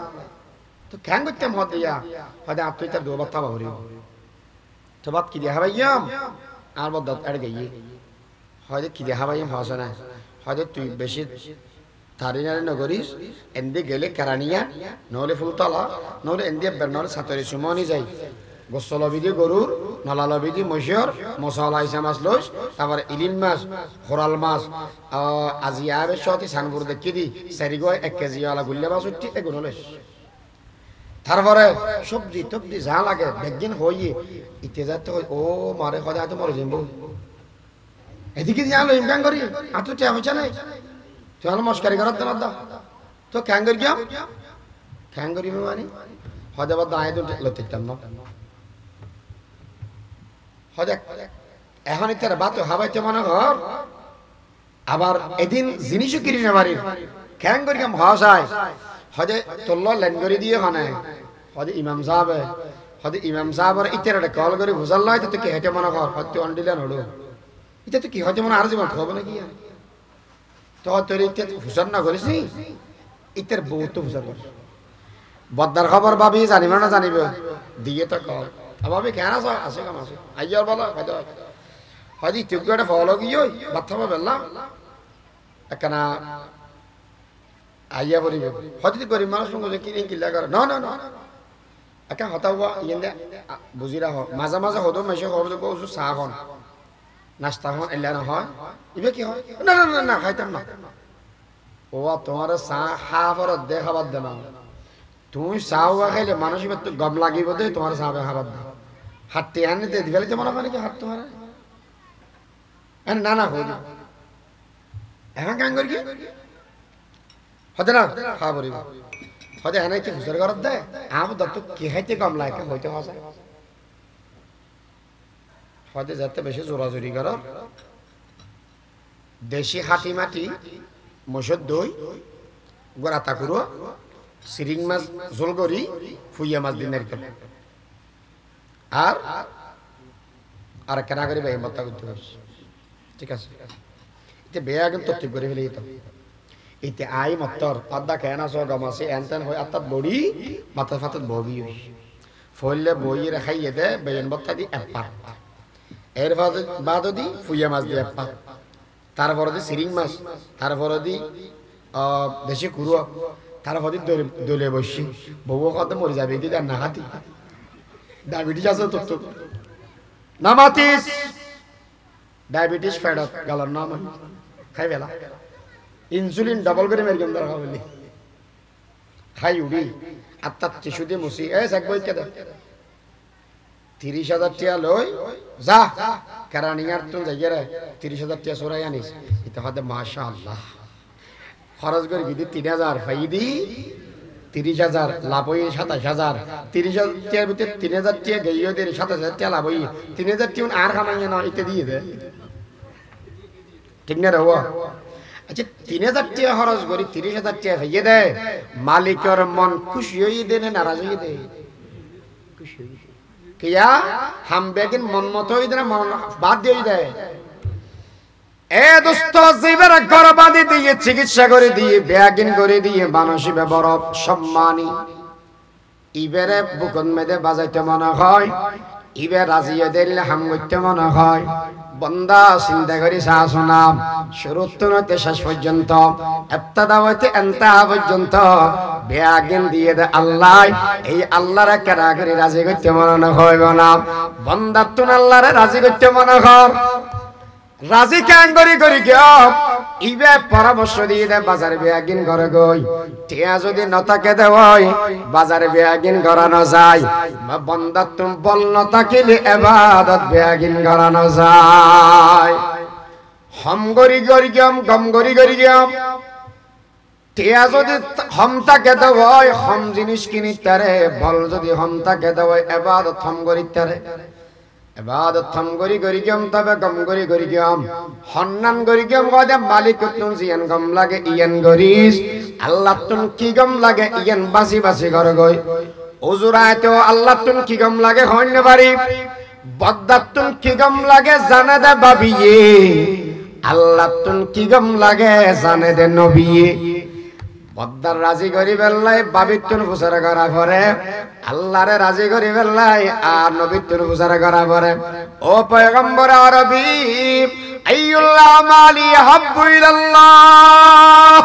তো খ্যাং করতে মত দিয়া হয়তো আর তুই তার দু বার্তা বাবরি তো বাদ কি দেখা ভাইয়াম আর বদ এড়ে গিয়ে হয়তো কি দেখা ভাইয়াম হসে না হয়তো তুই বেশি তারি নারী নগরিস এন্দি গেলে কেরানিয়া নহলে ফুলতলা নহলে এন্দি নহলে সাতরি সুমনি যাই গোসল বিধি গরুর নলাল বিধি মহিষর মশলা ইসা মাছ লইস তারপরে ইলিম মাছ খোরাল মাছ আজি আবে সতি সানপুর দেখি দি সারিগো 1 কেজি ওয়ালা গুল্লে মাছ উঠি এগুলো লইস তারপরে সবজি টবজি যা লাগে বেগিন হইয়ে ইতে যাতে ও মারে খদা তো মরে যাইব এদিকে জানো ইমকান করি আতো তে হইছে না তুই আলো মস্কারি করত না তো ক্যাং করি গিয়া ক্যাং করি মানে হদা বাদ আয় তো লতিতাম না হদা এখন ইতার বাত হাবাইতে মনে ঘর আবার এদিন জিনিসও কিনি না পারি ক্যাং করি গিয়া ভাষায় হদে তোল্লা লেন করে দিয়ে খানে হদে ইমাম সাহেবের ইতারে কল করে বুঝাল না তো কি হেঁটে মনে কর হতে অন্ডিলেন হলো এটা তো কি হতে মনে আর জীবন খাবো নাকি তো তোর ইতে হুসার না করিস নি ইতার বহুত হুসার করিস বদ্দার খবর ভাবি জানিবে না জানিবে দিয়ে তো কল ভাবি কেন আছে কাম আছে আইয়ার বলো হয়তো হয়তো তুই একটা ফলো গিয়ে বাচ্চা বেললাম একখানা আইয়া পড়িবে হয়তো গরিব মানুষ সঙ্গে কিনে কিল্লা করে না না না একা হতা হওয়া ইয়েন্দে বুঝিরা হয় মাঝে মাঝে হতো মেশে হবো তো চাহ হন নাস্তা হন এলা না হয় ইবে কি হয় না না না না খাইতাম না ও তোমার চাহ খাবার দে খাবার দে না তুমি চাহ খাইলে মানুষ গম লাগিব দে তোমার চাহ খাবার দে হাতটি আনি দে দিবে মনে হয় নাকি হাত তোমার না না হইল এখন কাম করি হতে না খাওয়া পড়িব হতে এনে কি হুসের ঘরত দেয় আমার দত্ত কি খাইতে কম লাগে হইতে হসা হতে যাতে বেশি জোরাজুরি কর দেশি হাটি মাটি মসুর দই গোড়া তাকুরো সিরিং মাছ ঝোল করি ফুইয়া মাছ দিন নারকেল আর কেনা করি ভাই মত্তা করতে পারছি ঠিক আছে এটা বেয়া কিন্তু তত্ত্ব করে ফেলে যেত এইতে আই মত্তর আদা কেনা সহ গমাসে এনতেন হয় আত্মাত বড়ি মাথা ফাতাত বগি ফলে বই রেখাইয়ে দে বেয়ন বত্তা দি এপ্পা এর বাদ দি ফুইয়া মাছ দিয়ে এপ্পা তারপরে দি সিরিং মাছ তারপরে দি দেশি কুড়ো তারপরে দি দলে বসি বউ কত মরে যাবে দি না হাতি ডায়াবেটিস আছে তো নামাতিস ডায়াবেটিস ফেড আপ গালার নাম খাই বেলা ইনসুলিন ডাবল করে মেরে গেম দরকার বলি খাই উড়ি আত্মার টিস্যু দিয়ে মুসি এ এক বই কেদা 30,000 টাকা লই যা কেরানিয়ার তুন যাইয়ে রে 30,000 টাকা সরাই আনিস এটা হতে মাশাআল্লাহ খরচ করে গিদি 3,000 ফাইদি 30,000 লাভ হই 27,000 30,000 টাকার ভিতরে 3,000 টাকা গইয়ে দে 27,000 টাকা লাভ হই 3,000 টাকা আর কামাইয়ে না এটা দিয়ে দে ঠিক না রে ও আচ্ছা 3,000 টাকা খরচ করি 30,000 টাকা হইয়ে দে মালিকের মন খুশি হই দে না নারাজ হই দে খুশি কিয়া হাম বেগিন মন মত হই দে না মন বাদ দিয়ে দে এ দোস্ত জীবের গর্বাদি দিয়ে চিকিৎসা করে দিয়ে ব্যাগিন করে দিয়ে মানসিক বরফ সম্মানী ইবেরে বুকন মেদে বাজাইতে মনে হয় ইবে রাজিয়ে দিলে হাম করতে মনে হয় বন্দা চিন্তা করি শাসনাম শুরু থেকে শেষ পর্যন্ত ইবতিদা হইতে ইনতাহা পর্যন্ত ব্যাগিন দিয়ে দে আল্লাহ এই আল্লাহরে কেরা করে রাজি করতে মনে হইব না বন্দা তুন আল্লাহরে রাজি করতে মনে হয় রাজি কেন করি করি গিয়া ইবে পরামর্শ দিয়ে দে বাজার ব্যাগিন করে গই টিয়া যদি নতাকে দে হয় বাজার ব্যাগিন করানো যায় বন্দা তুমি বল নতাকিলে ইবাদত ব্যাগিন করানো যায় হম গরি গরি গিয়াম গম গরি গরি গিয়াম টিয়া যদি হমতাকে দে হয় হম জিনিস কিনিতারে বল যদি হমতাকে দে হয় ইবাদত হম করিতারে ইবাদত থম গরি গরি গম তবে গম গরি গরি গম হন্নান গরি গম গদে মালিক তুন জিয়ান গম লাগে ইয়ান গরিস আল্লাহ তুন কি গম লাগে ইয়ান বাসি বাসি গর গই ওজুরায়তো আল্লাহ তুন কি গম লাগে হইন বাড়ি বদ্দাত তুন কি গম লাগে জানে দে বাবিয়ে আল্লাহ তুন কি গম লাগে জানে দে নবিয়ে বদ্দার রাজি করি বেল্লাই বাবিতুন ফুসারা করা পরে আল্লাহরে রাজি করি বেল্লাই আর নবিতুন ফুসারা করা পরে ও পয়গম্বর আরবি আইয়ুল আমালি হাব্বু ইলাল্লাহ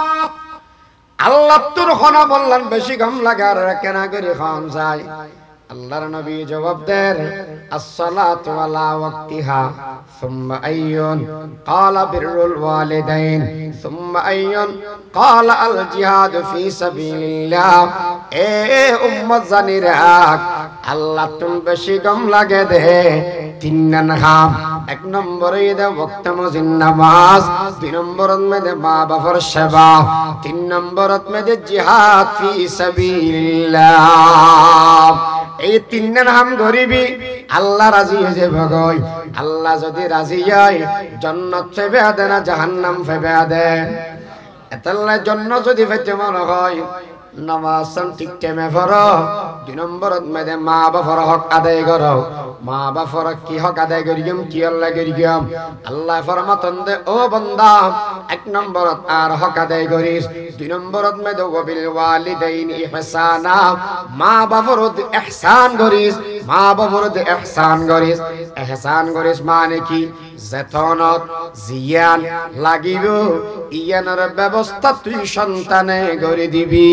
আল্লাহ তুর খনা বললেন বেশি গম লাগার কেনা করি খান যায় আল্লাহর নবী জবাব দেন as-salatu ala waqtiha thumma ayyun qala birrul walidain thumma ayyun qala al-jihad fi sabilillah এ উম্মত জানিরা আল্লাহ তুম বেশি গম লাগে দে তিন নাম এক নম্বরে দে ওয়াক্ত মুজিন নামাজ দুই নম্বরত মে দে মা বাবার সেবা তিন নম্বরত মে দে জিহাদ ফি সাবিলিল্লাহ এই তিন নাম গরিবি আল্লাহ রাজি হয়ে যাবে গই আল্লাহ যদি রাজি হয় জান্নাত ফেবে দেয় না জাহান্নাম ফেবে দেয় এতলা জান্নাত যদি পেতে মনে হয় নামাজ ঠিক টাইমে পড়ো দুই নম্বরত মেদে মা বাবার হক আদায় করো মা বাবার কি হক আদায় করিম কি আল্লাহ করিম আল্লাহ ফরমাতন দে ও বান্দা এক নম্বরত আর হক আদায় করিস দুই নম্বরত মেদে ওয়াবিল ওয়ালিদাইন ইহসানা মা বাবার ইহসান করিস মা বাবার ইহসান করিস মানে কি যেতনত জিয়ান লাগিব ইয়ানোর ব্যবস্থা তুই সন্তানে করে দিবি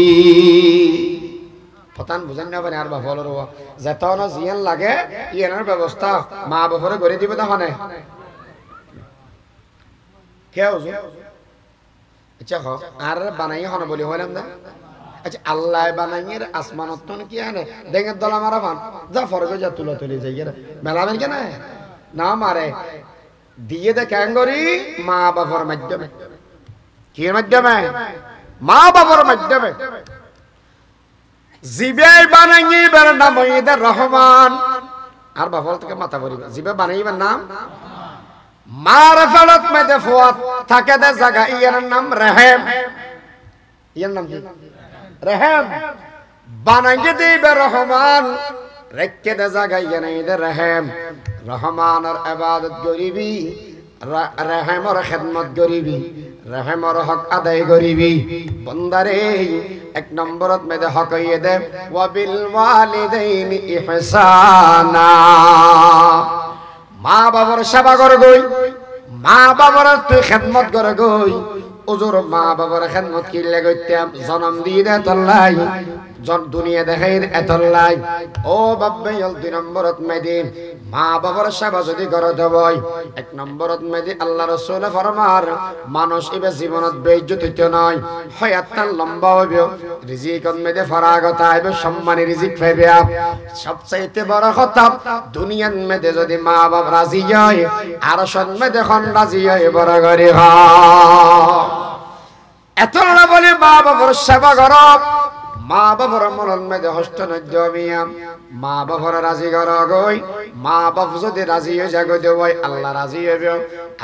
হতান বুঝেন না পারে আর বাপলের যেতন জিয়ান লাগে ইয়ানোর ব্যবস্থা মা বাপরে করে দিব তখন কেউ আচ্ছা আর বানাই হন বলি হইলাম না আচ্ছা আল্লাহ বানাইয়ের আসমানত কি আনে ডেঙ্গের দলা মারা ফান যা ফরগে যা তুলা তুলি যাই মেলাবেন কেন না মারে দিয়ে দে ক্যাঙ্গরি মা বাবার মাধ্যমে কি মাধ্যমে মা বাবার মাধ্যমে জিবে বানাইবার নাম ঈদের রহমান আর বাবার থেকে মাথা পড়িবে জিবে বানাইবার নাম মারফালত মেদে ফুয়াত থাকে দে জায়গা ইয়ার নাম রহিম ইয়ার নাম কি রহিম বানাইয়ে দিবে রহমান রেখে দে জায়গা ইয়ার ঈদের রহিম রহমানের ইবাদত করিবি রহিমের খিদমত করিবি রহিমের হক আদায় করিবি বন্দারে এক নম্বরত মেদে হক ইয়ে দে ওয়া বিল ওয়ালিদাইনি ইহসানা মা বাবার সেবা কর গই মা বাবার তুই খিদমত কর গই ওজোর মা বাবার খিদমত কিলে গইতাম জন্ম দিয়ে দে তল্লাই দুনিয়া দেখাই এতল্লাই ও বাব্বে হল 2 নম্বরত মেদি মা বাবার সেবা যদি করে দেবই 1 নম্বরত মেদি আল্লাহ রাসূল ফরমার মানুষ ইবে জীবনত বেইজ্জত হইতে নয় হায়াতটা লম্বা হইবে রিজিকত মেদে ফরাগত আইবে সম্মানী রিজিক পাইবে সবচাইতে বড় কথা দুনিয়ার মেদে যদি মা বাপ রাজি হয় আর মেদে খন রাজি হয় বড় করে এতলা বলে মা বাবার সেবা করো মা বাবার মরণ মেদে হস্ত নদ্যমিয়াম মা বাবার রাজি কর গই মা বাপ যদি রাজি হয়ে যাগো দেওয়াই আল্লাহ রাজি হইবে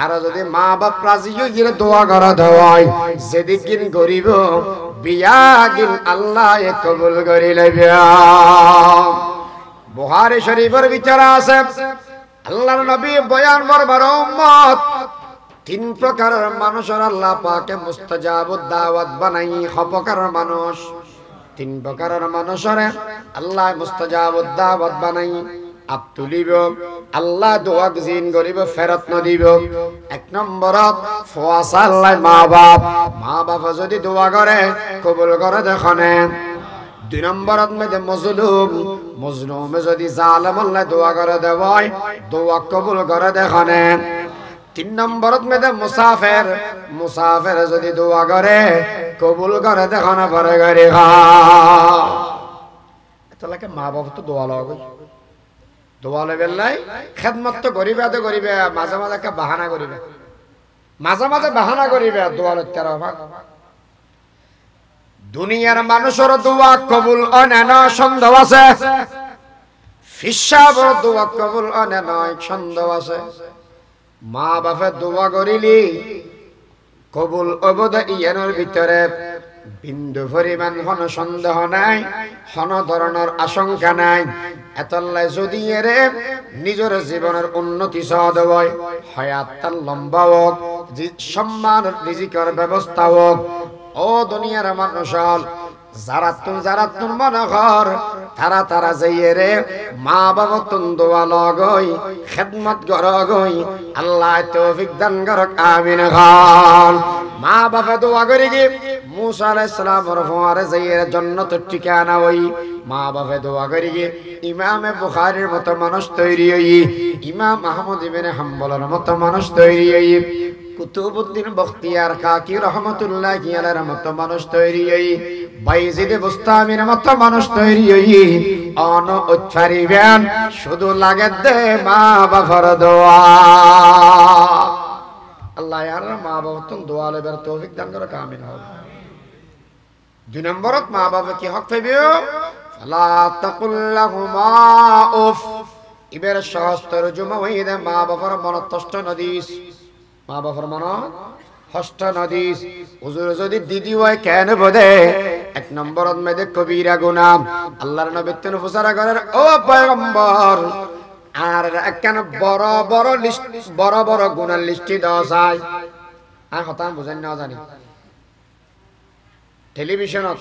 আর যদি মা বাপ রাজি হয়ে গেলে দোয়া করা দেওয়াই যেদিন গরিব বিয়া গিন আল্লাহ কবুল করে লইবে বুখারী শরীফের বিচার আছে আল্লাহর নবী বয়ান করবার উম্মত 3 প্রকারের মানুষের আল্লাহ পাকে মুস্তাজাবুদ দাওয়াত বানাই হপকারের মানুষ 3 প্রকারের মানুষের আল্লাহ মুস্তাজাবুদ দাওয়াত বানাই আতুলিব আল্লাহ দোয়া জিন করিব ফেরত ন দিব 1 নম্বরত ফওয়াসা আল্লাহ মা বাপ যদি দোয়া করে কবুল করে দেখনে 2 নম্বরত মেদে মজলুমে যদি জালেম আল্লাহ দোয়া করে দেবই দোয়া কবুল করে দেখনে 3 নম্বরত মেদে মুসাফির যদি দোয়া করে কবুল করে দেখনে পরে করে এতলাকে মা বাপ তো দোয়া লাগে দোয়া লইবে লাই খেদমত তো করিবে মাঝে মাঝে একটা বাহানা করিবে দোয়া লইতে হবে দুনিয়ার মানুষের দোয়া কবুল অনেন সন্দেহ আছে ফিসাবর দোয়া কবুল অনেন সন্দেহ আছে মা বাপে দোয়া করিলি কবুল অবদ ইয়ানোর ভিতরে বিন্দু পরিমাণ কোন সন্দেহ নাই কোন ধরনের আশঙ্কা নাই এতলাই যদি এরে নিজের জীবনের উন্নতি সহজ হয় হায়াতটা লম্বা হোক সম্মান রিজিকের ব্যবস্থা হোক ও দুনিয়ার মানুষ যারা তুন মনে কর তারা যাইয়ে রে মা বাবা তুন দোয়া লগই খেদমত গরগই আল্লাহ তৌফিক দান করক আমিন খান মা বাবা দোয়া করি কি মুসা আলাইহিস সালামের ফোয়ারে যাইয়ে জান্নাতের ঠিকানা ওই মা বাবা দোয়া করি কি ইমামে বুখারীর মতো মানুষ তৈরি হই ইমাম আহমদ ইবনে হাম্বলের মতো মানুষ তৈরি হই কুতুবউদ্দিন বখতিয়ার কাকি রহমাতুল্লাহি আলাইহির মতো মানুষ তৈরি হই বাইজিদ বুস্তামির মতো মানুষ তৈরি হই অন উচ্চারিবেন শুধু লাগে দে মা বাবার দোয়া আল্লাহ আর মা বাবার তো দোয়া লইবার তৌফিক দান করে আমিন হবে 2 নম্বরত মা বাবা কি হক পাইবে লা তাকুল লাহুমা উফ ইবের সহস্ত্র জমা হইদে মা বাবার মন কষ্ট নদিস মা বাবার মন হস্ত নদিস হুজুর যদি দিদি হয় কেন বদে 1 নম্বরত মেদে কবিরা গুনাহ আল্লাহর নবী তেন ফুসারা করেন ও পয়গম্বর আর কেন বড় বড় গুনার লিস্টি দেওয়া যায় আর কথা বুঝেন না জানি টেলিভিশনত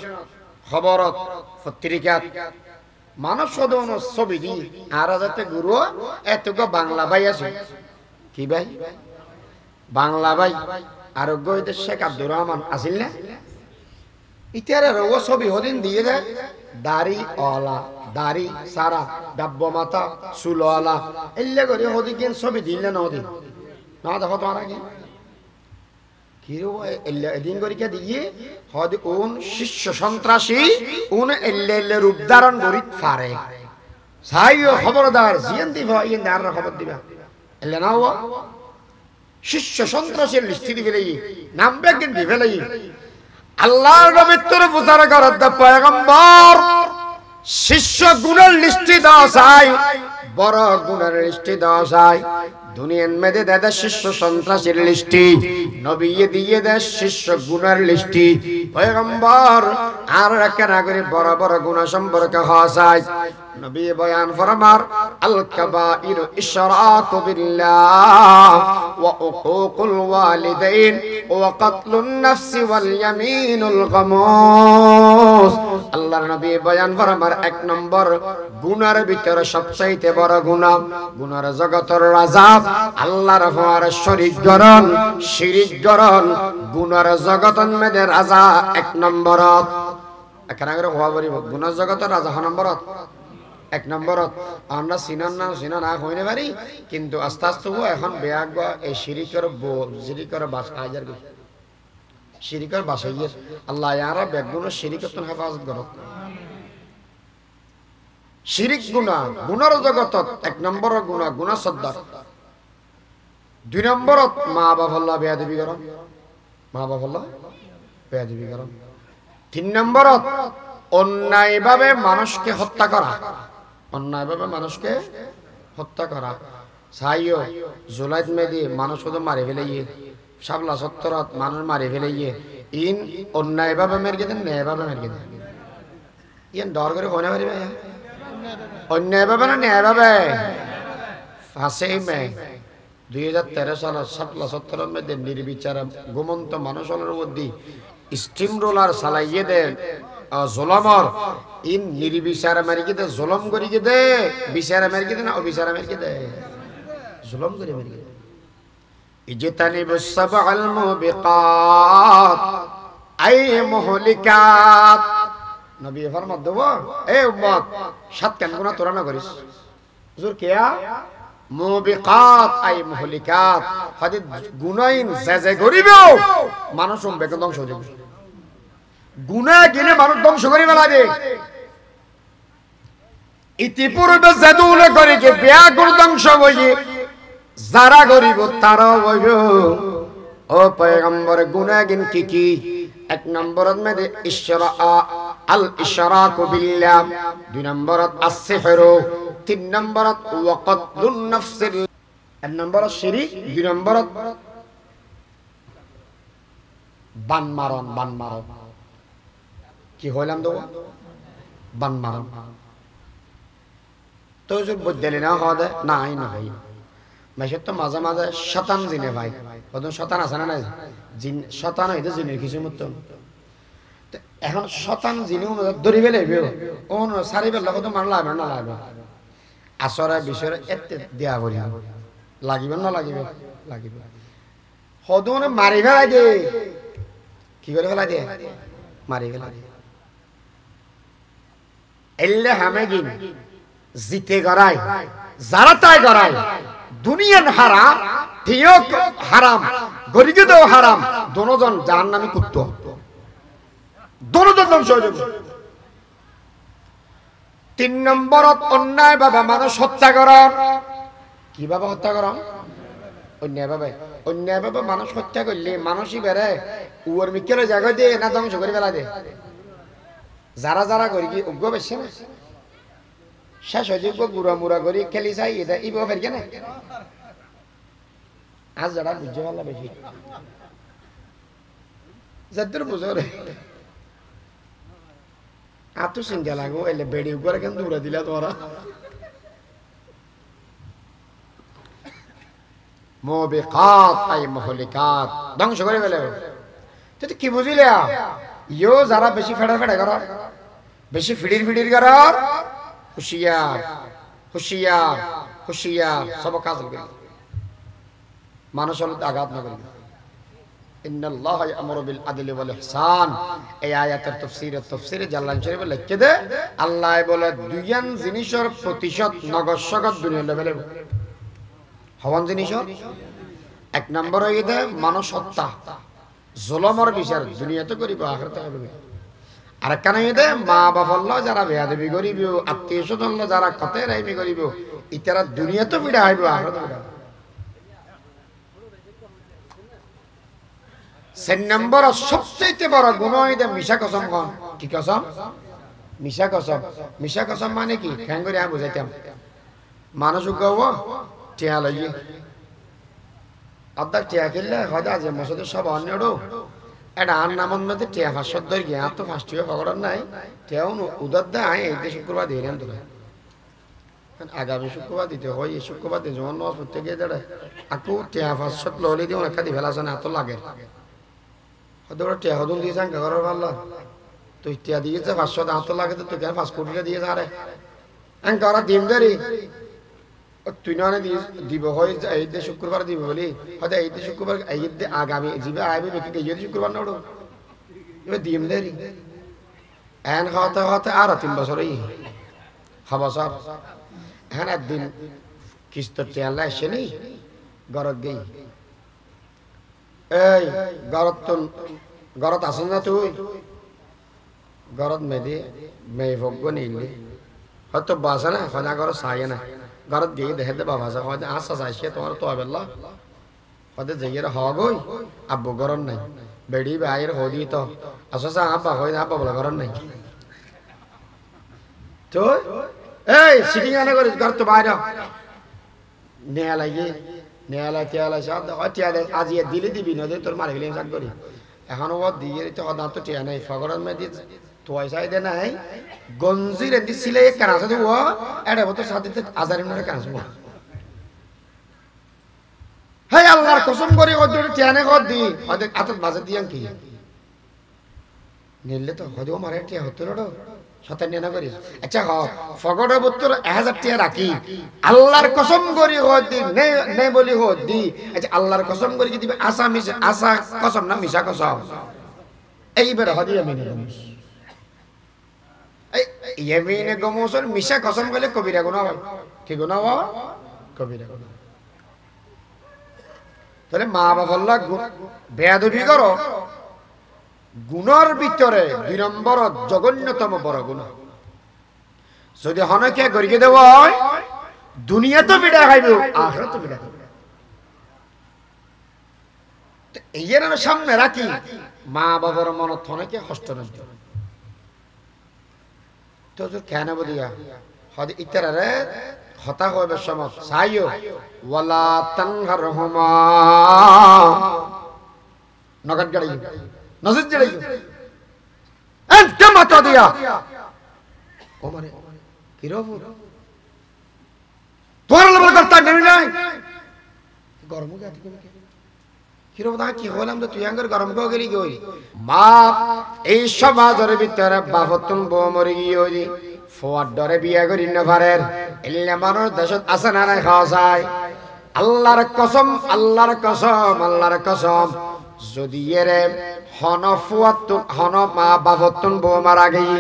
খবরত পত্রিকাত মানব সদন ছবি দি আর যাতে গুরু এতক বাংলা ভাই আছে কি ভাই বাংলা ভাই আরোগ্য হইতে শেখ আব্দুর রহমান আসিল না ইতারে ও ছবি হদিন দিয়ে দেয় দাড়ি অলা দাড়ি সারা ডাব্ব মাথা চুল অলা এলে করে হদিন ছবি দিলে না হদিন না দেখো তোমার আগে এদিন করে দিয়ে হদি উন শিষ্য সন্ত্রাসী উন এল্লে রূপ ধারণ করি পারে সাইও খবরদার জিয়ান দিবা ইয়ে নার খবর দিবা এলে না ও শিষ্য সন্ত্রাসীর লিস্টি দিবে নাম বেগিন দিবে আল্লাহর নবীর প্রচার করার পয়গম্বর শিষ্য গুণের লিস্টি দেওয়া চাই বড় গুণের লিস্টি দেওয়া চাই দুনিয়ার মেয়েদে দেয় শিষ্য সন্ত্রাসীর লিস্টি নবী দিয়ে দেয় শিষ্য গুণের লিস্টি পয়গম্বর আর কেনা করে বড় বড় গুণ সম্পর্কে হওয়া চাই নবী বয়ান ফরমার আল কাবাইর ইশরাকু বিল্লাহ ওয়া উকুকুল ওয়ালিদাইন ওয়া কাতলুন নাফসি ওয়াল ইয়ামিনুল গামুস আল্লাহর নবী বয়ান ফরমার এক নম্বর গুনার ভিতরে সবচেয়ে বড় গুনাহ গুনার জগতের রাজা আল্লাহর হওয়ার শরীক গরণ শিরিক গরণ গুনার জগতের মধ্যে রাজা এক নম্বরত এখানে করে হওয়া বলিব গুনার জগতের রাজা হ নম্বরত এক নম্বরত আমরা চিনা না হইতে পারি কিন্তু আস্তে আস্তে এখন বেয়াগ এই শিরিকের বাসা হাজার শিরিকের বাসা ইয়ে আল্লাহ ইয়ারা বেগুন শিরিকতন হেফাজত করো শিরিক গুনাহ গুনার জগতত এক নম্বর গুনাহ সদ্দার দুই নম্বরত মা বাবা বেয়াদবি করো মা বাবা বেয়াদবি করো তিন নম্বরত অন্যায়ভাবে মানুষকে হত্যা করা অন্যায়ভাবে মানুষকে হত্যা করা সাইও জুলাইত মেদি মানুষ শুধু মারি ফেলাইয়ে সাবলা সত্তরত মানুষ মারি ফেলাইয়ে ইন অন্যায়ভাবে মেরে দেন ন্যায়ভাবে মেরে দেন ইন ডর করে কোনে পারিবে অন্যায়ভাবে না ন্যায়ভাবে ফাঁসে মে 2013 সালের সাবলা সত্তরের মধ্যে নির্বিচারে ঘুমন্ত মানুষের মধ্যে স্টিম রোলার চালাইয়ে দেন জুলমর ইন নির্বিচারে মারিকে দে জুলম করিকে দে বিচারে মারিকে দে না অবিচারে মারিকে দে জুলম করে মারিকে দে ইজতানিবুস সাবআল মুবিকাত আই মুহলিকাত নবী ফরমাত দেব এ উম্মত সাত কেন গুনাহ তোরা না করিস হুজুর কিয়া মুবিকাত আই মুহলিকাত হাদিস গুনাইন যে করিবে মানুষ বেকন ধ্বংস হয়ে যাবে গুনাহ গিনে মানুষ ধ্বংস করি ফেলাবে ইতিপূর্বে জাদুলে করে যে বিয়া করে ধ্বংস হয়ে যারা গরিব তারা হইব ও পয়গম্বর গুনাহ গিন কি এক নম্বরত মধ্যে আল ইশরাকু বিল্লাহ দুই নম্বরত as-সিহরু তিন নম্বরত ওয়াকাতলুন নাফসিল এক নম্বরত শিরিক দুই নম্বরত বান মারন কি হইলাম দেব বান মারন তো যে বদলে না হদে নাই না ভাই মাসে তো মাঝে মাঝে শতান জিনে ভাই কত শতান আছে না নাই জিন শতান হইতে জিনের কিছু মত এখন শতান জিনে ধরিবে লাগবে কোন সারিবে লাগতো মান লাগবে না লাগবে আসরে বিষরে এতে দেয়া বলি লাগিবে না লাগিবে লাগিবে হদনে মারি ফেলাই দে কি করে ফেলাই দে মারি ফেলাই দে এলে হামেগিন জিতে গড়াই যারা তাই গড়াই দুনিয়ান হারাম থিও হারাম গরিকে তো হারাম দোনোজন জাহান্নামী কুত্তো দোনোজন ধ্বংস হয়ে যাবে তিন নম্বরত অন্যায় ভাবে মানুষ হত্যা করা কিভাবে হত্যা করা অন্যায় ভাবে মানুষ হত্যা করলে মানুষই বেড়ে উয়ার মিকেলে জায়গা দিয়ে না ধ্বংস করে ফেলা দে যারা যারা করি কি উগ্র বেশি না শেষ হয়ে যাবে গুড়া মুড়া করি খেলি চাই এটা ইব ফের কেন আজ যারা বুঝতে পারলা বেশি যাদের বুঝো রে আতো চিন্তা লাগো এলে বেড়ি উপরে কেন দৌড়া দিলা তোরা মুবিকাত আই মুহলিকাত ধ্বংস করে ফেলে তুই কি বুঝিলে ইয়ো যারা বেশি ফেড়া করা বেশি ফিডির করা হুশিয়ার হুশিয়ার হুশিয়ার সব কাজ করে মানুষ হলে আঘাত না করি ইন্নাল্লাহা ইয়া'মুরু বিল আদলি ওয়াল ইহসান। এই আয়াতের তাফসীরে জালালাইন শরীফে লিখে দে আল্লাহ বলে দুইয়ান জিনিসের প্রতিশোধ নগদ সগদ দুনিয়া লেভেলে হওয়ান জিনিসের এক নম্বর হয়ে দে মানুষ হত্যা জুলুমের বিচার দুনিয়াতে করিব আখিরাতে করবে। আর একখানে হয়ে দে মা বাবা যারা বেয়াদবি করিব আত্মীয় স্বজন যারা কথায় রাইমি করিব ইতারা দুনিয়াতে বিড়া হইব আখিরাতে বিড়া। 4 নম্বর সবচেয়ে বড় গুনাহ হইতে মিশা কসম কোন কি কসম মিশা কসম। মিশা কসম মানে কি কেন করে আমি বুঝাইতাম মানুষ গাও টিয়া লাগি আদা টিয়া খেললে হয়তো আজ মসজিদে সব অন্যড়ো এটা আর নামন মধ্যে টিয়া ফাঁসর ধরে গিয়ে আর তো ফার্স্টিও খবর নাই টিয়াও উদার দেয় এই শুক্রবার দিয়ে নেন তোরা আগামী শুক্রবার দিতে হয় এই শুক্রবার দিয়ে যখন নামাজ পড়তে গিয়ে দাঁড়ায় আকু টিয়া ফাঁসর লহলি দিয়ে অনেক কাদি ফেলা আছে না এত লাগে হয়তো ওরা টিয়া হদুন দিয়েছে ঘরের পাল্লা তুই টিয়া দিয়েছে 500 হাত লাগে তো তুই কেন 5 কোটি দিয়েছে আরে ওরা দিন দেরি তুই না দিব হয় এই শুক্রবার দিব বলি হয়তো এই শুক্রবার এই আগামী যাবে আইবে ব্যক্তি এই শুক্রবার না ওড়ো এবার দিম দেরি এন হতে হতে আর 3 বছরই বছর এখন একদিন কিস্তর টিয়ালা এসে নেই গরত গেই এই গরত আসেন না তুই গরত মেয়ে ভোগ্য নিলি হয়তো বাসা না খোঁজা ঘর চাই না ঘরত গিয়ে দেখে দে বাবা হয়তো আশা চাইছে তোমার তো আবেলা হয়তো যেগের হগই আব্বু গরম নাই বেড়ি বাইর হদি তো আসা আব্বা হয় না আব্বা বলে গরম নাই তো এই সিটিং আনে করে ঘর তো বাইরে নেয়া লাগে নেয়ালা টিয়ালা আজ দিলে দিবি না তোর মারি ফেলে চাক করি এখনো ও দিয়ে তো অদান্ত তো টিয়া নাই ফগরের মেয়ে তোয়াই চাই দে নাই গঞ্জির এদি সিলে কানাসা দিব এটা বছর সাথে আজারি মিনিটে কানাসা হ্যাঁ আল্লাহর কসম করি ও দুটো টিয়ানে কর দি হয়তো আতত বাজে দিয়াং কি নিলে তো হয়তো মারে টিয়া হতো না 97 করিস আচ্ছা হ ফগড়ে বত্তর 1000 টিয়া রাখি আল্লাহর কসম করি হো দি নে বলি হো দি আচ্ছা আল্লাহর কসম করি কি দিবে আশা কসম না মিশা কসম এইবার হদি আমি নিলামিস এই ইয়ামিনে গমোসর মিশা কসম গলে কবিরা গুনাহ হয় কি গুনাহ হয় কবিরা গুনাহ। তাহলে মা বাবা বেয়াদবি করো গুণের ভিতরে 2 নম্বর জঘন্যতম বড় গুণ। যদি হনকে গরিকে দেব দুনিয়া তো বিড়া খাইব আখিরাত তো বিড়া খাইব। এর সামনে রাখি মা বাবার মনত হনকে কষ্ট না তো কেন বলিয়া হদ ইতারে হতা হইবে সমত সাইও ওয়ালা তানহারহুমা নগদ গাড়ি নজর জড়াই একদম মাথা দিয়া ও মানে কি রব তোর লেভেল করতে নেই নাই গরম হয়ে গেছে কি রব দা কি হলাম তো তুই আঙ্গর গরম কো গেলি গই মা এই সমাজের ভিতরে বাপতুন বউ মরি গিয়ে ফোয়ার ডরে বিয়া করি না পারেন এলে মানুষ দেশত আছে না নাই খাওয়া যায় আল্লাহর কসম আল্লাহর কসম আল্লাহর কসম যদি এরে হন ফুয়াত হন মা বাপতুন বউ মারা গই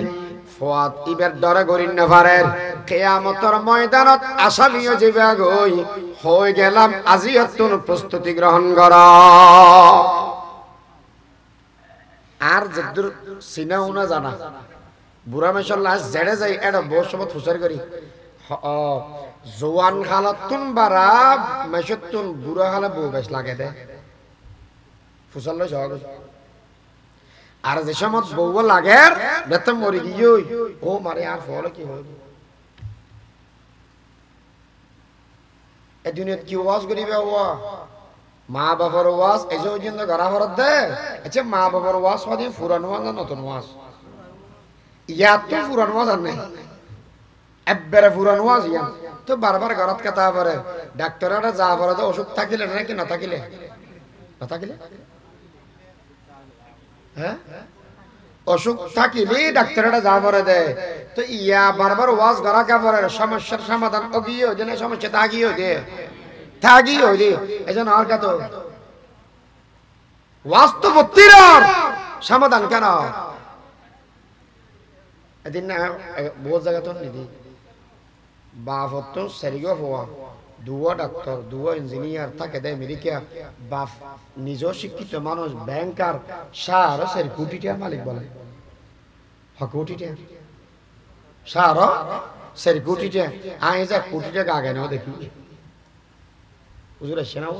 ফুয়াত ইবের ডরে করি না পারেন কিয়ামতের ময়দানত আসামিও যাবে গই হয়ে গেলাম আজিয়াতুন প্রস্তুতি গ্রহণ কর আর যদুর সিনাও না জানা বুড়া মেশর লাশ জেড়ে যাই এটা বহুত সময় ফুসার করি জোয়ান খালাতুন বারা মেশতুন বুড়া খালা বউ বেশ লাগে দে ফুসার লয় সহজ আর যে সময় বউ লাগে বেত মরি গিয়ে ও মারে আর ফল কি হল এই দুনিয়াত কি ওয়াজ করিবে ওয়া মা বাবার ওয়াজ এই যে ওইদিন ঘরা ভরত দে আচ্ছা মা বাবার ওয়াজ হদি পুরান ওয়াজ না নতুন ওয়াজ ইয়াত তো পুরান ওয়াজ আর নাই একবারে পুরান ওয়াজ ইয়া তো বারবার ঘরত কথা পারে ডাক্তাররা যা পারে তো ওষুধ থাকিলে নাকি না থাকিলে না থাকিলে হ্যাঁ অসুখ থাকিলে ডাক্তাররা যা পারে দে তো ইয়া বারবার ওয়াজ ঘরা কা পারে সমস্যার সমাধান অগিয়ে যে সমস্যা থাকিও দে থাকি হই দে এজন আর কত বাস্তবতির সমাধান কেন এদিন না বহু জায়গা তো নিদি বাপ হতো সেরিগো হওয়া দুয়া ডাক্তার দুয়া ইঞ্জিনিয়ার থাকে দেয় আমেরিকা বাপ নিজেও শিক্ষিত মানুষ ব্যাংকার সার সের কোটিটার মালিক বলে কোটিটা সার সের কোটিটা আয় যা কোটি টাকা আগে নাও দেখি বুঝলে সে নাও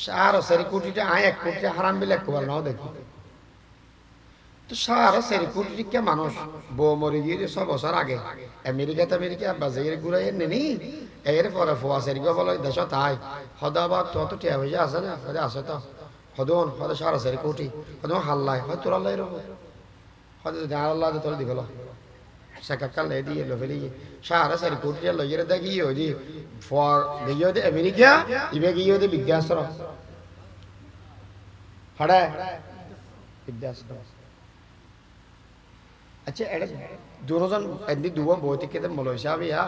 সার সের কোটিটা আয় 1 কোটি হারাম বিলে একবার নাও দেখি তো সারা সেরি কোটি কে মানুষ বউ মরে গিয়ে 6 বছর আগে আমেরিকা বাজারে ঘুরাই নেনি এর পরে ফোয়া সেরি গো বলে দেশ তাই হদাবাদ তো টিয়া হয়ে আছে না আছে তো হদন হদা সারা সেরি কোটি হদন হাল্লাই হয় তোর আল্লাহ রব হদা আল্লাহ তোর দিবল সাকাকাল লে দিয়ে লো ফেলি সারা সেরি কোটি লইরে দেখি ওই দি ফর গিয়ে দে আমেরিকা ইবে গিয়ে দে বিদ্যাশ্র হড়া বিদ্যাশ্র আচ্ছা এটা দুজন এদি দুয়া বইতে কেতে মলইসা বিয়া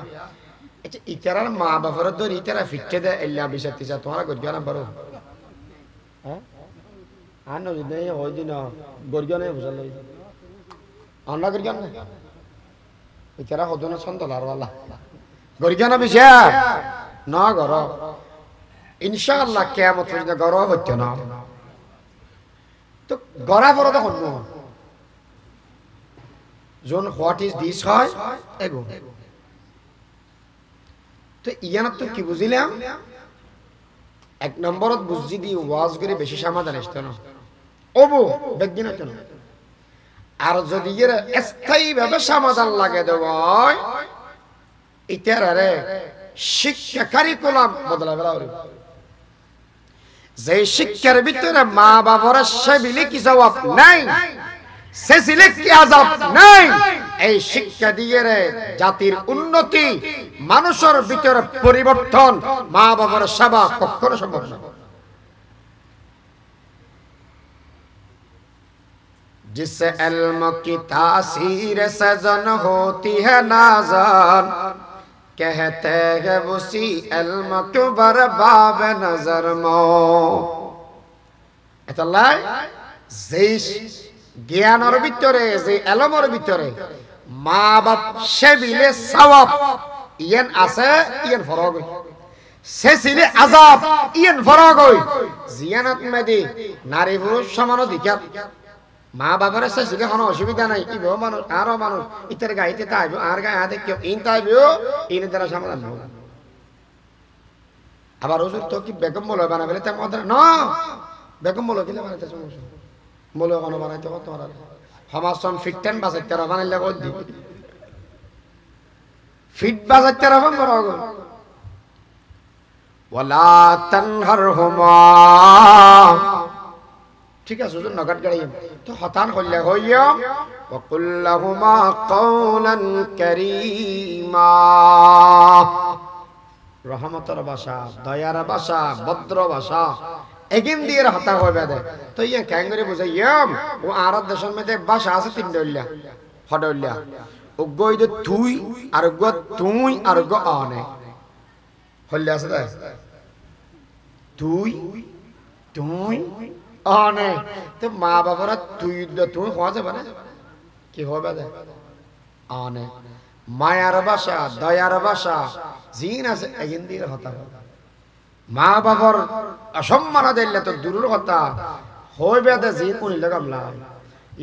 আচ্ছা ইতারার মা বাবার ধরে ইতারা ফিটতে দে এল্লা বিশাতি যা তোমার গর্গ না বড় হ্যাঁ আনো যদি ওই দিন গর্গ না বুঝাল আন্না গর্গ না ইতারা হদনা সন্তলার ওয়ালা গর্গ না বিশা না গর ইনশাআল্লাহ কিয়ামত পর্যন্ত গর হচ্ছে না তো গরা পড়া তো হন্য জন হোয়াট ইজ দিস হয় এগো তো ইয়ান তো কি বুঝিলাম 1 নম্বরত বুঝি দি ওয়াজ করে বেশি সমাধান আসতো না ওবো বেগিন হতো না আর যদি এর স্থায়ী ভাবে সমাধান লাগে দেওয় ইতারে শিক্ষা কারিকুলাম বদলা বেলা হইবে যে শিক্ষার ভিতরে মা বাবার সেবিলে কি জবাব নাই সেসিলে কি আযাব নাই এই শিক্ষা দিয়ে জাতির উন্নতি মানুষের ভিতরে পরিবর্তন মা বাবার সেবা কখনো সম্ভব না जिससे इल्म की तासीर से जन होती है नाज़न कहते हैं उसी इल्म क्यों बर्बाद नजर मो এতলাই যেই জ্ঞানের ভিতরে যে এলমের ভিতরে মা বাপ সেবিলে সওয়াব ইয়ান আছে ইয়ান ফরগ সেসিলে আযাব ইয়ান ফরগ জিয়ানাত মেদি নারী পুরুষ সমান অধিকার মা বাবার সেসিলে কোনো অসুবিধা নাই কি বউ মানুষ আর মানুষ ইতার গাইতে তাইবো আর গায় আদে কেউ ইন তাইবো ইন দ্বারা সমাধান হবে আবার হুজুর তো কি বেগম বলে বানাবে তা মত না বেগম বলে কিলে বানাইতে সমস্যা বলে কোন বানাইতে কত আর সমাজসম ফিটটেন বাজাইতে রা বানাইলে কই দি ফিট বাজাইতে রা বান করো ওয়ালা তানহারহুমা ঠিক আছে হুজুর নগদ গাড়ি তো হতান কইলে হইয়া ওয়া কুল্লাহুমা কাওলান কারীমা রহমতের ভাষা দয়ার ভাষা ভদ্র ভাষা এগিন দিয়ে হতা হইবে দে তো ইয়া ক্যাঙ্গরে বুঝাইয়াম ও আরব দেশের মধ্যে ভাষা আছে 3 ডইলা হডইলা ও গই দে তুই আর গ তুই আর গ আনে হল্লা আছে দে তুই তুই আনে তো মা বাবারা তুই তুই হওয়া যাবে না কি হবে দে আনে মায়ার ভাষা দয়ার ভাষা জিন আছে এগিন দিয়ে হতা মা বাবার অসম্মান দিলে তো দূরের কথা হইবে দে জিন উনি লাগামলা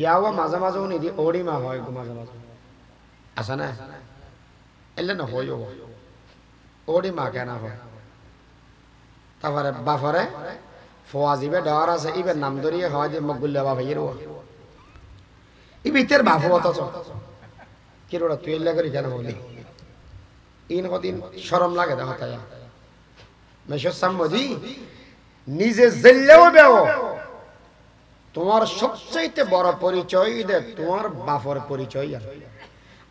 ইয়াও মাঝে মাঝে উনি দি ওড়ি মা হয় মাঝে মাঝে আছে না এলে না হইও ওড়ি মা কেন হয় তারপরে বাফরে ফওয়াজিবে ডর আছে ইবে নাম ধরিয়ে হয় যে মগুল্লা বাবা ইরো ই ভিতর বাফ হতো কি রোড়া তুই এলা করি কেন বলি ইন কদিন শরম লাগে দে হতায়া মেশো সামবদি নিজে জেললেও বেও তোমার সবচেয়ে বড় পরিচয় দে তোমার বাফর পরিচয় আর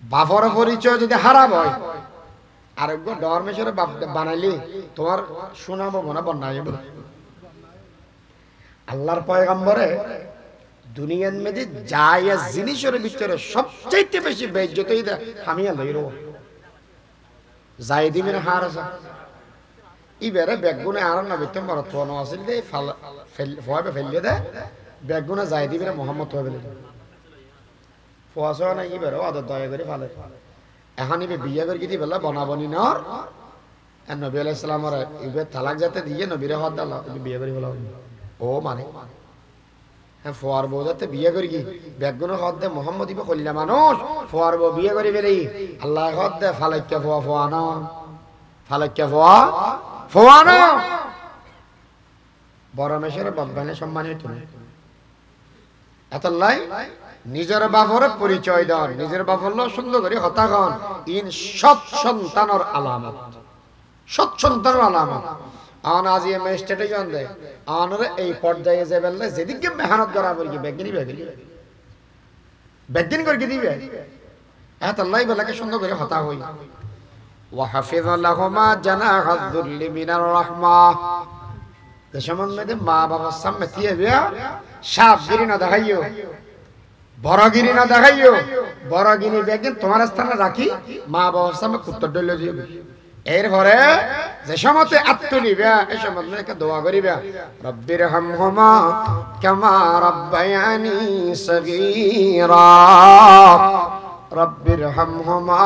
বাফর পরিচয় যদি হারাব হয় আর গো ডর মেশরে বাপ বানাইলি তোমার সুনাম মনে বন্যায় আল্লাহর পয়গম্বরে দুনিয়ার মধ্যে জায়েজ জিনিসের ভিতরে সবচেয়ে বেশি বেইজ্জতি দে আমি আল্লাহর জায়েদ ইবনে হারেসা ইবেরে বেগুনে আর নবী তো মরত ফোন আছিল দে ফয়াবে ফেলিয়ে দে বেগুনে যাই দিবে মোহাম্মদ হয়ে ফেলে ফোয়াছো না ইবেরে আদর দয়া করে ফালে এখন ইবে বিয়ে করে কি বললা বনাবনি নর নবী আলাইহিস সালামের ইবে তালাক যাতে দিয়ে নবীরে হদ দাও বিয়ে করে ফেলা ও মানে হ্যাঁ ফোয়ার বউ যাতে বিয়ে করি কি বেগুনে হদ দে মোহাম্মদ ইবে কলিলা মানুষ ফোয়ার বউ বিয়ে করে ফেলি আল্লাহ হদ দে ফালাক্কা ফোয়া ফোয়ানো ফালাক্কা ফোয়া ফোয়ানো বড় মেশের বাবানে সম্মানিত এতলাই নিজের বাপর পরিচয় দেন নিজের বাপ হলো সুন্দর করে হতাগন ইন সৎ সন্তানের আলামত সৎ সন্তানের আলামত আন আজি মেস্টেটে জন দে আনরে এই পর্যায়ে যে বললে যেদিকে মেহনত করা বলি বেগিনি বেগিন করে দিবে এতলাই বলাকে সুন্দর করে হতা হই وحفظ لهما جناح الذل من الرحمة দেশমন্নদে মা বাবার সামনে দিয়ে বিয়া সাপগিরি না দেখাইও বড়গিরি না দেখাইও বড়গিরি বেগিন তোমার স্থানে রাখি মা বাবার সামনে কুত্তর ডলে দিবে এরপরে যে সময়তে আত্মনিবা এই সময় একটা দোয়া করিবা রব্বির হামহুমা কামা রাব্বায়ানি সগীরা রব্বির হামহুমা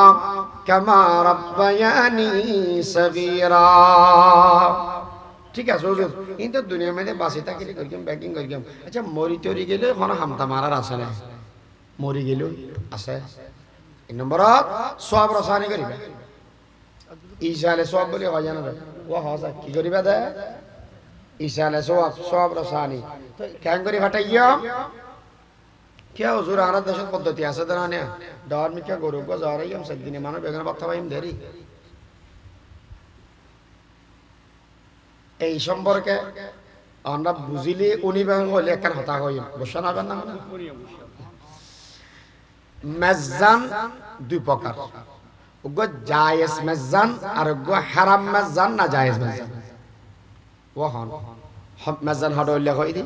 কামা রাব্বায়ানি সগীরা ঠিক আছে হুজুর কিন্তু দুনিয়ার মধ্যে বাসি থাকিলে করিম ব্যাকিং করিম আচ্ছা মরি তরি গেলে কোনো হামতা মারার আছে না মরি গেল আছে এই নম্বরত সব রসানি করিবা ঈশালে সব বলে হয় জানো ও হসা কি করিবা দে ঈশালে সব রসানি তো কেন করি ফাটাইয়া क्या हुजूर आरा देशत पद्धति আছে না না धार्मिक क्या गरु को जा रही हम सदिने मानो बेगन बात पाइम देरी এই সম্পর্কে আমরা বুঝিলে উনি বেগন হলে একখান হতা হই বসা না না মাজান দুই প্রকার ওগো জায়েজ মাজান আর ওগো হারাম মাজান না জায়েজ মাজান ওহন মাজান হডলে কই দি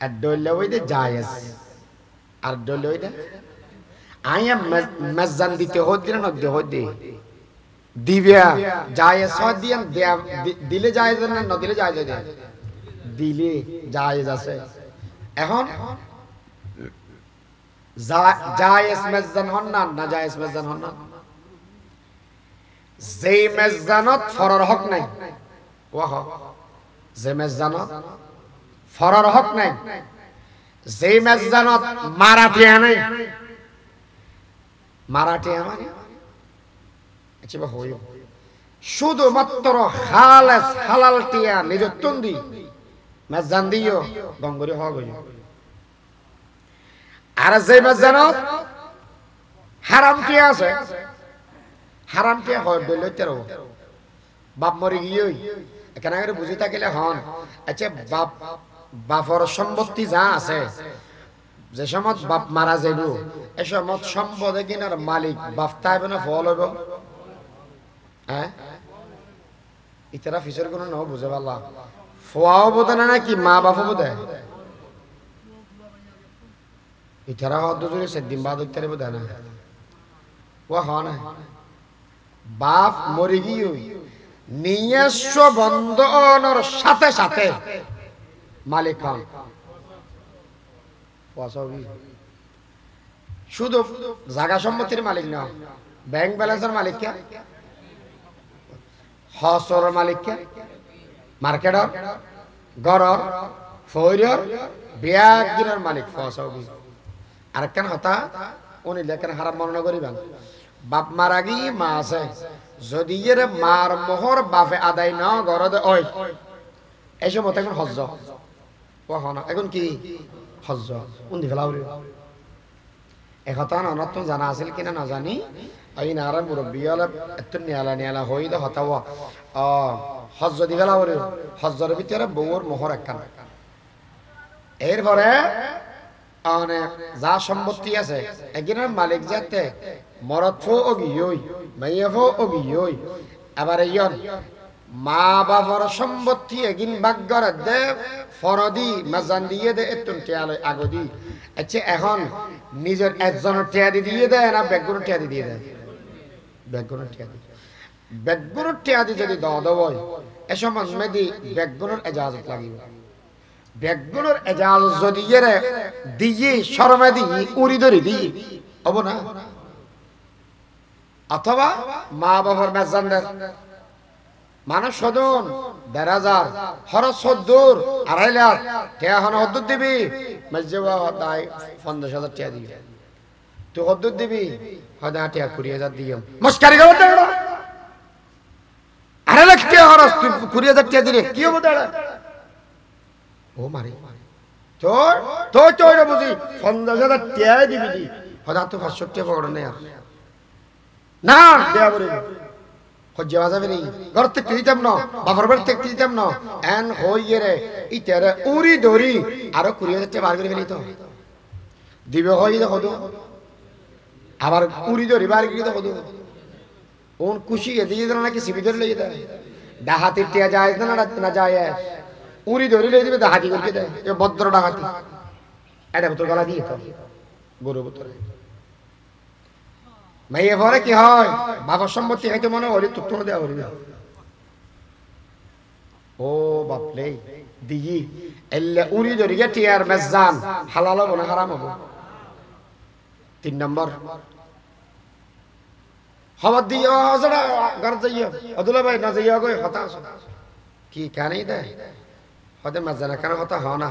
আর ডলে ওই দে জায়েজ আর ডলে ওই দে আয়া মাজান দিতে হদ না নদ হদ দে দিবিয়া জায়েজ হদ দিয়ান দিলে জায়েজ না ন দিলে জায়েজ দে দিলে জায়েজ আছে এখন জায়েজ মাজান হন না না জায়েজ মাজান হন না যেই মাজানত ফরর হক নাই ওহ যে মাজানত ফরর হক নাই যেই মাজানত মারাঠিয়া নাই মারাঠিয়া মানে আচ্ছা হইও শুধুমাত্র খালেস হালাল টিয়া নিজের তন্দি মাজান দিও গঙ্গরি হক হইও আর যেই মাজানত হারাম টিয়া আছে হারাম টিয়া হয় দলইতে রো বাপ মরি গিয়ে এখানে আগে বুঝি থাকিলে হন আচ্ছা বাপর সম্পত্তি যা আছে যে সময় বাপ মারা যাইব এই সময় সম্পদে কিনার মালিক বাপ তাইবে না ফল হইব হ্যাঁ ইতারা ফিসের কোনো ন বুঝে পারলা ফোয়াও বোধে না কি মা বাপও বোধে ইতারা হদ জুড়ে সেদিন বাদ উত্তরে বোধে না ও হন বাপ মরে গিয়ে নিজস্ব বন্ধনের সাথে সাথে মালিক হন শুধু জায়গা সম্পত্তির মালিক না ব্যাংক ব্যালেন্সের মালিক কে হসর মালিক কে মার্কেটর গড়র ফৌরিয়র ব্যাগ দিনের মালিক ফসবি আরেকখান হতা উনি লেখেন হারাম বর্ণনা করিবেন বাপ মারা গিয়ে মা আছে যদি এর মার মোহর বাপে আদায় না গড় দে ওই এই সময় এখন হজ্জ এখন কি হজ্জ উন্দি ফেলাউরি একথা অনত জানা আছিল কিনা নাজানি এই নারা মুরব্বী হলে এত নিয়ালা নিয়ালা হই দে হতা হজ্জ দি ফেলাউরি হজ্জের ভিতরে বউর মোহর একখান এরপরে যা সম্পত্তি আছে একদিনের মালিক যাতে মরদ ফো অগিয়ই মাইয়া ফো অগিয়ই আবার ইয়ন মা বাবার সম্পত্তি এগিন ভাগ্যর দে ফরদি মাজান দিয়ে দে এতুন টিয়ালে আগদি আচ্ছা এখন নিজের একজনের টিয়া দিয়ে দেয় না ব্যাগগুলো টিয়া দিয়ে দেয় ব্যাগগুলো টিয়া দিয়ে বেগুনের টিয়া দি যদি দাও দাও এ সময় মেদি বেগুনের এজাজত লাগিব বেগুনের এজাজত যদি এরে দিয়ে শরমে দিয়ে উড়ি ধরে দিয়ে হব না অথবা মা বাবার মেজানদের মানুষ সদন ১,৫০০ খরচ ৭০ ২.৫ লাখ টিয়া হন হদ্দুর দিবি মসজিবা তাই ৫০,০০০ টিয়া দিবি তুই হদ্দুর দিবি হয়তো ২০,০০০ দিও মস্কারি করো না ২.৫ লাখ টিয়া খরচ তুই ২০,০০০ টিয়া দিলে কি হবো দাঁড়া ও মারি তোর তোর তোর বুঝি ৫০,০০০ টিয়া দিবি দি হয়তো তো ৫০০ টিয়া পকড় নেই আর না দেয়া বলে হজ্জে বাজাবে নি ঘর থেকে দিতাম না বাবার বাড়ি থেকে দিতাম না এন হইয়ে রে ইতারে উড়ি ধরি আরো ২০,০০০ টাকা বার করে ফেলি তো দিবে হই দেখো তো আবার উড়ি ধরি বার করে দেখো তো ওন খুশি দিয়ে দিল নাকি সিবি ধরে লইয়ে দেয় ডাহাতির টিয়া যায় না না যায় উড়ি ধরি লইয়ে দিবে ডাহাতি করে দেয় এ ভদ্র ডাহাতি এটা বোতল গলা দিয়ে তো গরু বোতল মাইয়ে পরে কি হয় বাবার সম্পত্তি খাইতে মনে হলে তুত্তর দেওয়া হইবে ও বাপলে দিই এল্লে উড়ি ধরিয়া টিয়ার মেজান হালাল হবো না হারাম হবো ৩ নম্বর খবর দিয়ে ঘর যাইয়া অদুল্লা ভাই না যাইয়া গই হতা কি কানেই দেয় হতে মেজানা কেন হতা হ না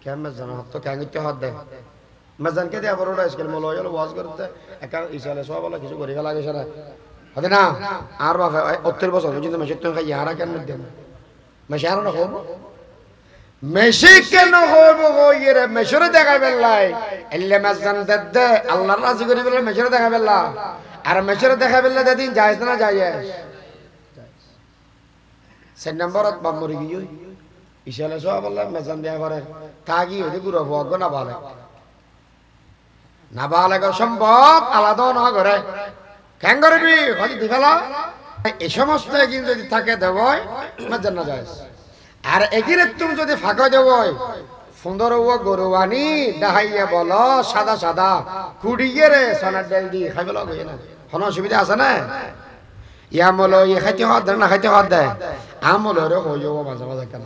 কেন মেজানা হত কেন হত দেয় মেজানকে দিয়ে আবার ওটা স্কুল মল হয়ে ওয়াজ করতে একা ইসালে সব বলা কিছু করে ফেলা গেছে না হতে না আর বাবা ৭০ বছর কিন্তু মেশিন তুমি খাই ইয়ারা কেন দেন মেশি আর না হবো মেশি কেন হবো ইয়ে রে মেশরে দেখা বেল্লাই এল্লে মেজান দে আল্লাহর রাজি করি বলে মেশরে দেখা বেল্লা আর মেশরে দেখা বেল্লা দিন যাইছ না যাইস ৪ নম্বরত বাপ মরি গিয়ে ইসালে সব বললাম মেজান দেয়া করে থাকি হইতে গুরু ভগ না ভালো নাবালেগর সম্ভব আলাদা না করে কেন করবি হয়তো দিফেলা এই সমস্ত এগিন যদি থাকে দেবই মেজান না যায় আর এগিরে তুমি যদি ফাঁকা দেবই সুন্দর ও গরুয়ানি ডাহাইয়া বলো সাদা সাদা কুড়িয়ে রে সোনার ডাল দিয়ে খাইবে লগ হয়ে না কোনো অসুবিধা আছে না ইয়ামল ইয়ে খাইতে হওয়ার দেয় না খাইতে হওয়ার দেয় আমল রে হয়ে যাবো মাঝে মাঝে কেন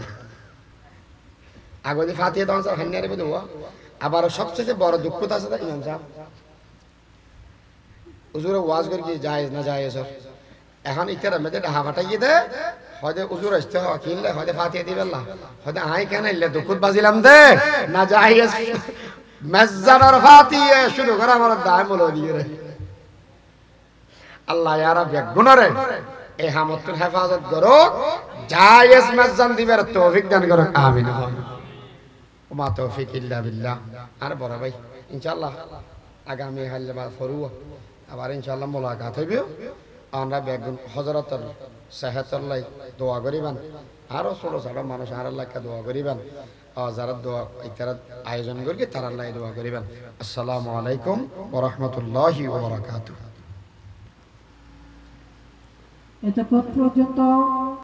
আগে ফাতিয়ে তখন স্যার হান্নারে দেবো আবার সবচেয়ে বড় দুঃখতা আছে ইমাম সাহেব হুজুরে ওয়াজ করে কি যায় না যায় স্যার এখন ইতারা মেয়েদের ডাহা ফাটাইয়ে দে হয়তো হুজুর আসতে হয় কিনলে হয়তো ফাতিয়ে দিবেন না হয়তো আই কেন এলে দুঃখত বাজিলাম দে না যাই মেজানার ফাতিয়ে শুরু করে আমার দায় মলো দিয়ে রে আল্লাহ ইয়ারা বেগুনরে এই হামতুল হেফাজত করো জায়েজ মেজান দিবার তৌফিক দান করো আমিন ওমা তৌফিক ইল্লা বিল্লাহ আর বড় ভাই ইনশাআল্লাহ আগামী হালে বা ফরুয়া আবার ইনশাআল্লাহ মোলাকাত হইবে আমরা বেগুন হযরতুল সাহাতুল লাই দোয়া করিবান আর ছোট ছোট মানুষ আর আল্লাহকে দোয়া করিবান যারা দোয়া ইতারা আয়োজন করি তারা আল্লাহ দোয়া করিবান আসসালামু আলাইকুম ওয়া রাহমাতুল্লাহি ওয়া বারাকাতুহু এটা পর্যন্ত